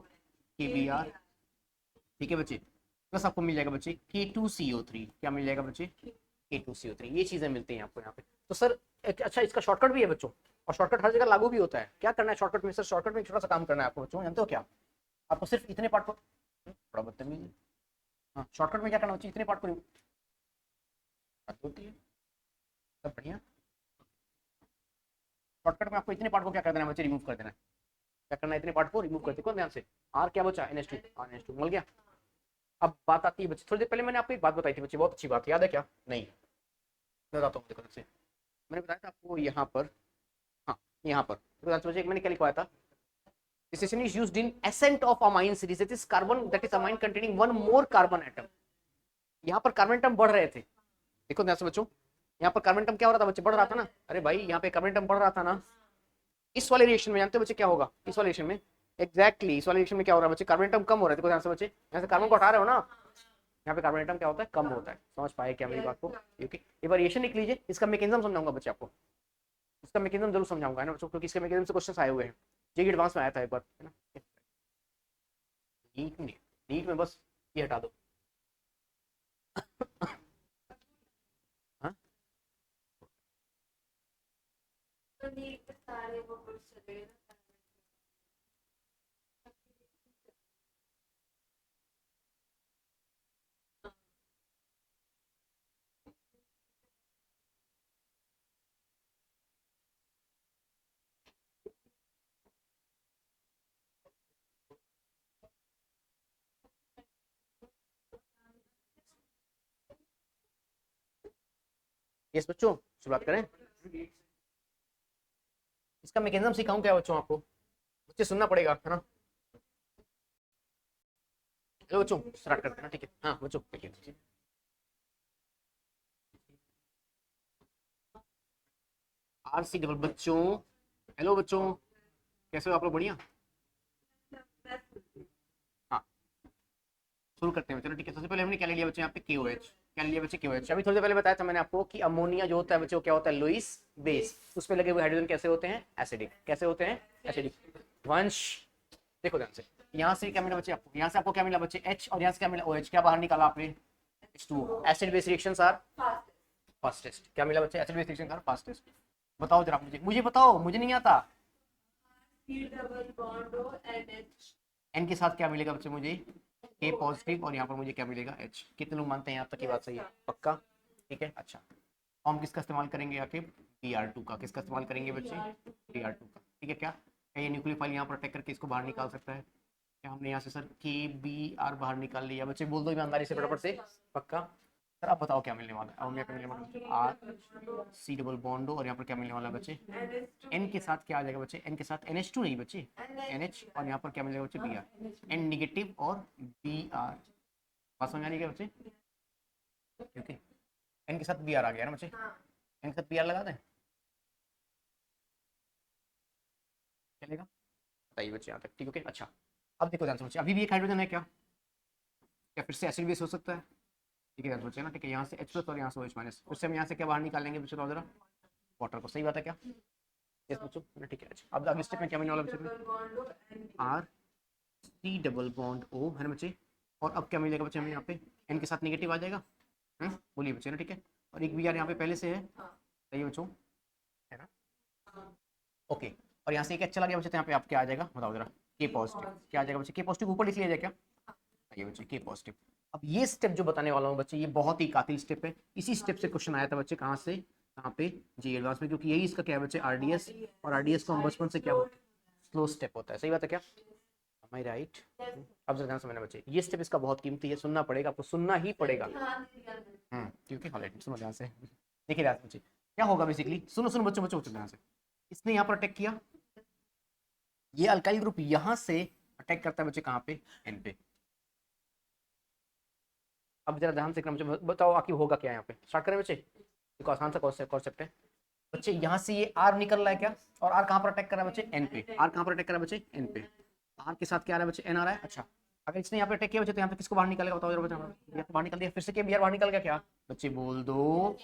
KBr। ठीक है बच्चे, प्लस आपको मिल जाएगा बच्चे K2CO3। क्या मिल जाएगा बच्चे? K2CO3। ये चीजें मिलती हैं आपको यहाँ पे। तो सर अच्छा, इसका शॉर्टकट भी है बच्चों, और शॉर्टकट हर जगह लागू भी होता है। क्या करना है शॉर्टकट में? सर शॉर्टकट में एक छोटा सा काम करना है आपको बच्चों, जानते हो क्या? आपको सिर्फ इतने पार्ट को, बड़ा बदतमीज है। हाँ, शॉर्टकट में क्या करना चाहिए? इतने पार्ट को होती है, सब बढ़िया। शॉर्टकट में आपको इतने पार्ट को क्या कर देना है बच्चे? रिमूव कर देना है। क्या करना है? इतने पार्ट को रिमूव कर दे। ध्यान से, आर क्या बचा? NH2, NH2 मिल गया। अब बात आती है बच्चे, थोड़ी देर पहले मैंने आपको एक बात बताई थी बच्चे, बहुत अच्छी बात, याद है क्या? नहीं, मैं बताता हूँ, देखो से मैंने बताया था आपको यहाँ पर, हाँ यहाँ पर बच्चे मैंने क्या लिखवाया था? This station is used in ascent of amine series, that is carbon, that is amine containing one more carbon atom। यहाँ पर कार्बन एटम बढ़ रहे थे, देखो ध्यान से बच्चों, यहाँ पर कार्बन एटम क्या हो रहा था बच्चे? बढ़ रहा था ना। अरे भाई, यहाँ पे कार्बन एटम बढ़ रहा था ना। इस वाले रिएक्शन में जानते हो बच्चे क्या होगा? इस वाले रिएक्शन में एग्जैक्टली, इस वाले रिएक्शन में क्या हो रहा है बच्चे? कार्बन एटम कम हो रहा है। देखो ध्यान से बच्चे, यहाँ से कार्बन को हटा रहे हो ना, यहाँ पे कार्बन एटम क्या होता है? कम होता है। समझ पाए क्या मेरी बात को? ओके, एक बार रिएक्शन लिख लीजिए, इसका मैकेनिज्म समझाऊंगा बच्चे आपको, इसका मैकेनिज्म जरूर समझाऊंगा, है ना बच्चों, क्योंकि इसके मैकेनिज्म से क्वेश्चन आए हुए हैं, जेईई एडवांस में आया था एक बार, है ना। नीट में, नीट में बस ये हटा दो। हाँ, यस बच्चों, शुरुआत करें। इसका मैकेनिज्म सिखाऊं क्या बच्चों आपको? बच्चे सुनना पड़ेगा, है ना। चलो बच्चों स्टार्ट करते हैं ना, ठीक है। हाँ बच्चों देखिए, RC डबल बच्चों, हेलो बच्चों, कैसे हो आप लोग? बढ़िया। हाँ, शुरू करते हैं चलो ठीक है। सबसे पहले हमने क्या ले लिया बच्चों यहाँ पे KOH, क्या ले लिया बच्चे KOH। अभी थोड़ी देर पहले बताया था मैंने आपको कि अमोनिया जो होता है बच्चों क्या होता है, लुईस बेस, उस पे लगे हुए हाइड्रोजन कैसे होते हैं, एसिडिक। कैसे होते हैं, एसिडिक। वंश देखो ध्यान से, यहाँ से क्या मिला बच्चे आपको, यहाँ से आपको क्या मिला बच्चे H, और यहाँ से क्या मिला OH, क्या बाहर निकाला आपने H2O। Acid base reactions are fastest. क्या मिला बच्चे, acid base reactions are fastest. बताओ जरा मुझे, मुझे बताओ, मुझे नहीं आता। N के साथ क्या मिलेगा बच्चे मुझे, K पॉजिटिव, और यहाँ पर मुझे क्या मिलेगा H। कितने लोग मानते हैं यहाँ तक की बात सही है, पक्का? ठीक है, अच्छा। हम किसका इस्तेमाल करेंगे आके, Br2 का। किसका इस्तेमाल करेंगे बच्चे, Br2 का। ठीक है, क्या ये न्यूक्लियोफाइल यहाँ पर अटैक करके इसको बाहर निकाल सकता है? क्या हमने यहाँ से सर KBr बाहर निकाल लिया? बच्चे बोल दो ईमानदारी से फटाफट से, पक्का? सर आप बताओ क्या मिलने वाला है। अब क्या मिलने वाला है, RC डबल बॉन्ड, और यहाँ पर क्या मिलने वाला है बच्चे, N के साथ क्या आ जाएगा बच्चे, N के साथ NH2 नहीं बच्चे, NH, और यहाँ पर क्या मिलेगा बच्चे Br, N निगेटिव और Br। बात समझ आ रही है क्या बच्चे? ओके, N के साथ Br आ गया ना बच्चे, N के साथ Br लगा दें, चलेगा? बताइए बच्चे यहाँ तक, ठीक है? अच्छा, अब देखो ध्यान से बच्चे, अभी भी एक हाइड्रोजन है क्या, क्या फिर से एसिड बेस हो सकता है? ठीक है ध्यान से बच्चे ना, ठीक है, यहाँ से H प्लस और यहाँ से OH माइनस, फिर से हम यहाँ से क्या बाहर निकालेंगे बच्चे, तो जरा वाटर को। सही बात है क्या? यस बच्चों, ठीक है। अच्छा, अब अगले स्टेप में क्या मिलने वाला बच्चे, RC डबल बॉन्ड O है ना बच्चे, और अब क्या मिलेगा बच्चे हमें यहाँ पे, N के साथ नेगेटिव आ जाएगा, बोलिए बच्चे ना, ठीक है, और एक Br यहाँ पे पहले से है, सही है बच्चों, है ना? ओके, और यहाँ से एक H चला गया बच्चे, तो यहाँ पे आप क्या आ जाएगा बताओ जरा, K पॉजिटिव। क्या आ जाएगा बच्चे, K पॉजिटिव ऊपर लिख लिया जाए क्या, ये बच्चे K पॉजिटिव। अब ये स्टेप जो बताने वाला हूँ बच्चे, ये बहुत ही कातिल स्टेप है। इसी स्टेप से क्वेश्चन आया था बच्चे, कहाँ से, कहाँ पे, जी एडवांस में, क्योंकि यही इसका क्या है बच्चे, RDS, और RDS को हम बचपन से क्या होता है, स्लो स्टेप होता है। सही बात है क्या, am I right? अब जरा ध्यान समझना बच्चे, ये स्टेप इसका बहुत कीमती है, सुनना पड़ेगा आपको, सुनना ही पड़ेगा। क्योंकि हॉलीडे, सुनो ध्यान से, देखिए ध्यान से बच्चे, क्या होगा बेसिकली, सुनो सुनो बच्चों बच्चों बच्चों ध्यान से, इसने यहाँ पर अटैक किया, ये अल्काइल ग्रुप यहाँ से अटैक करता है बच्चे, कहाँ पे, N पे। अब जरा ध्यान से बच्चे बताओ आखिर होगा क्या यहाँ पे, स्टार्ट करें बच्चे, देखो आसान सा कॉन्सेप्ट है बच्चे। यहाँ से ये R निकल रहा है क्या, और R कहाँ पर अटैक कर रहा है बच्चे, N पे। R कहाँ पर अटैक कर रहा है बच्चे, N पे। R के साथ क्या आ रहा है बच्चे, N आ रहा है। अच्छा, अगर इसने यहाँ पे अटैक किया बच्चे, तो यहाँ पे किसको बाहर निकालेगा बताओ जरा बच्चे, बाहर निकल दिया, फिर से क्या Br बाहर निकल गया क्या बच्चे, बोल दो,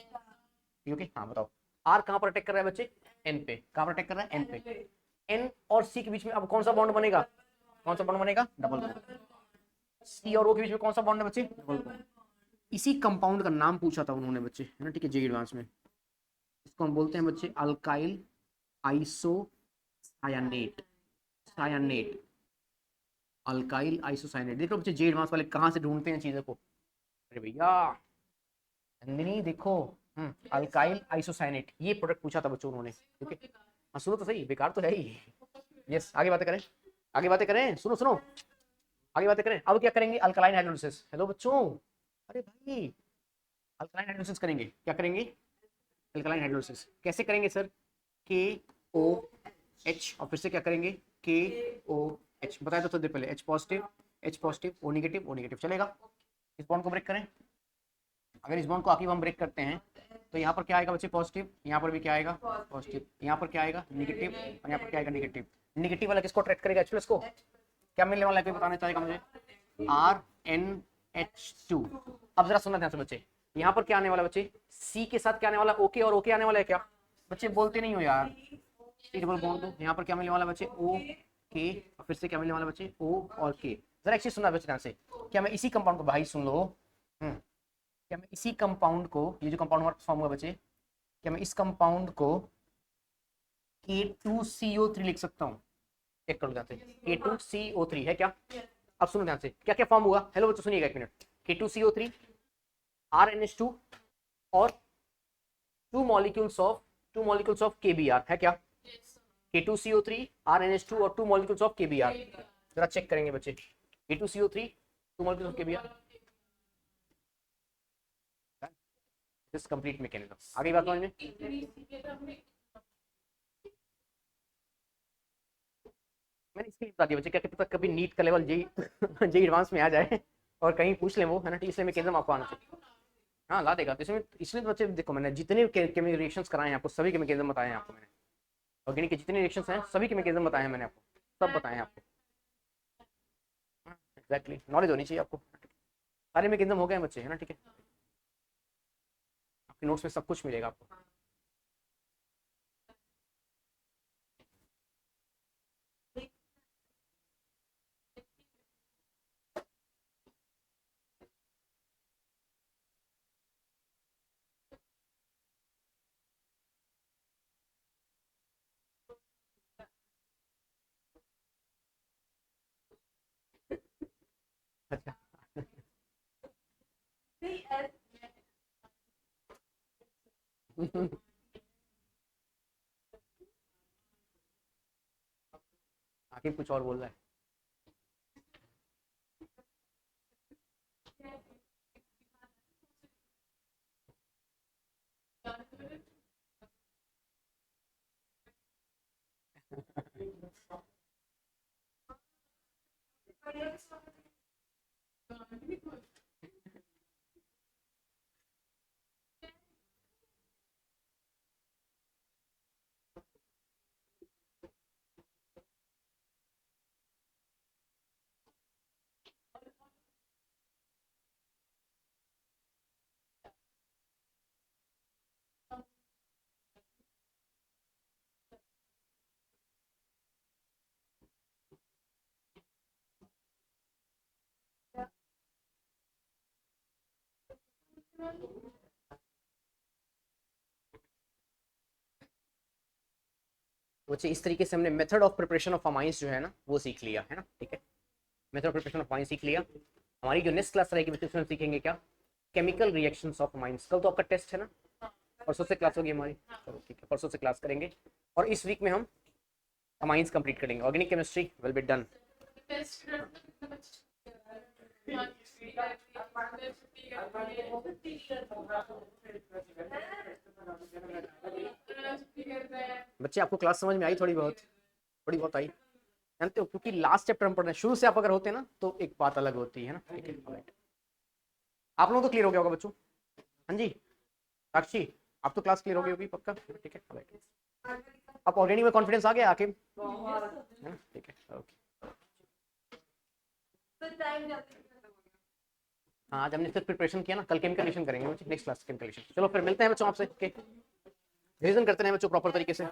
ठीक है? हाँ बताओ, R कहाँ पर अटैक कर रहा है बच्चे, N पे। कहाँ पर अटैक कर रहा है, N पे। N और C के बीच में अब कौन सा बॉन्ड बनेगा, कौन सा बॉन्ड बनेगा, डबल बॉन्ड। C और O के बीच में कौन सा बॉन्ड है बच्चे, डबल बॉन्ड। इसी कंपाउंड का नाम पूछा था उन्होंने बच्चे, है ना, ठीक है, जे एडवांस में। इसको हम बोलते हैं बच्चे alkyl isocyanate, cyanate, alkyl isocyanate. देखो बच्चे जे एडवांस वाले कहाँ से ढूंढते हैं चीजों को, अरे भैया नंदिनी देखो, अल्काइल आइसोसायनेट, ये प्रोडक्ट पूछा था बच्चों उन्होंने, ठीक है? हाँ सुनो तो सही, बेकार तो है ही। यस, आगे बातें करें, आगे बातें करें, सुनो सुनो, आगे बातें करें। अब क्या करेंगे, अल्कलाइन हाइड्रोलिसिस। हेलो बच्चों, अरे भाई, अल्कलाइन हाइड्रोलिसिस करेंगे, क्या करेंगे, अल्कलाइन हाइड्रोलिसिस। कैसे करेंगे सर, KOH, और फिर से क्या करेंगे, KOH। बताया तो थोड़ी देर पहले, H positive O negative, O negative, चलेगा? इस बॉन्ड को ब्रेक करें, अगर इस बॉन्ड को आखिर हम ब्रेक करते हैं, तो यहाँ पर क्या आएगा बच्चे, पॉजिटिव, यहाँ पर भी क्या आएगा, पॉजिटिव, यहाँ पर क्या आएगा, नेगेटिव, और यहाँ पर क्या आएगा, नेगेटिव। नेगेटिव वाला किसको अट्रैक्ट करेगा, H प्लस को। क्या मिलने वाला है, कोई बताना चाहेगा मुझे, RNH2। अब जरा सुनना ध्यान से बच्चे, यहाँ पर क्या आने वाला बच्चे, C के साथ क्या आने वाला, OK, और OK आने वाला है क्या बच्चे, बोलते नहीं हो यार, डबल बॉन्ड दो, यहाँ पर क्या मिलने वाला बच्चे, OK, और फिर से क्या मिलने वाला बच्चे, O और K। जरा एक चीज सुनना बच्चे ध्यान से, क्या मैं इसी कंपाउंड को, भाई सुन लो, क्या मैं इसी कंपाउंड को, ये जो कंपाउंड हमारा फॉर्म हुआ बच्चे, क्या मैं इस कंपाउंड को K2CO3 लिख सकता हूँ, चेक करो ध्यान से, K2CO3 है क्या? अब सुनो ध्यान से, क्या क्या फॉर्म हुआ, हेलो बच्चों सुनिएगा एक मिनट, K2CO3, RNH2, और टू मॉलिक्यूल्स ऑफ KBr है क्या, K2CO3, RNH2 और टू मॉलिक्यूल्स ऑफ KBr। जरा चेक करेंगे बच्चे, K2CO3, two molecules of KBr, this complete mechanism. आगे बात समझ में, मैंने इसलिए बता दिया बच्चे, क्या पता कभी नीट का लेवल जे एडवांस में आ जाए और कहीं पूछ लें वो, है ना, इसलिए मैकेनिज्म आपको आना चाहिए। हाँ ला देगा, तो इसमें इसलिए तो बच्चे देखो मैंने जितने केमिकल रिएक्शंस कराए हैं आपको, सभी के मैकेनिज्म बताए हैं आपको मैंने। ऑर्गेनिक के जितने रिएक्शंस हैं सभी के मैकेनिज्म बताए हैं मैंने आपको, सब बताए हैं आपको। एग्जैक्टली नॉलेज होनी चाहिए आपको, सारे मैकेनिज्म हो गए हैं बच्चे, है ना, ठीक है। आपके नोट्स में सब कुछ मिलेगा आपको। अच्छा आखिर कुछ और बोल रहा है। बच्चे इस तरीके से हमने method of preparation of amines जो है ना वो सीख लिया है ना, ठीक है। Method of preparation of amines सीख लिया। हमारी जो नेक्स्ट क्लास रहेगी बच्चे उसमें हम सीखेंगे क्या, केमिकल रिएक्शंस ऑफ अमाइंस। कल तो आपका टेस्ट है ना, परसों से क्लास होगी हमारी, चलो ठीक है, परसों से क्लास करेंगे। और इस वीक में हम अमाइंस कंप्लीट करेंगे। Organic chemistry will be done. बच्चे आपको क्लास समझ में आई, थोड़ी बहुत आई, जानते हो, क्योंकि लास्ट चैप्टर हम पढ़ रहे हैं, शुरू से आप अगर होते ना तो एक बात अलग होती है ना, ठीक है। राइट, आप लोगों तो क्लियर हो गया होगा बच्चों। हाँ जी साक्षी, आप तो क्लास क्लियर हो गई होगी पक्का, ठीक है। राइट, आप ऑर्गेनिक में कॉन्फिडेंस आ गया आके, है ना, ठीक है, ओके। हाँ आज हमने सिर्फ प्रिपरेशन किया ना, कल केमिकल करेंगे बच्चे, नेक्स्ट क्लास केमिकल। चलो फिर मिलते हैं बच्चों आपसे, ओके। रिवीजन करते हैं बच्चों प्रॉपर तरीके से।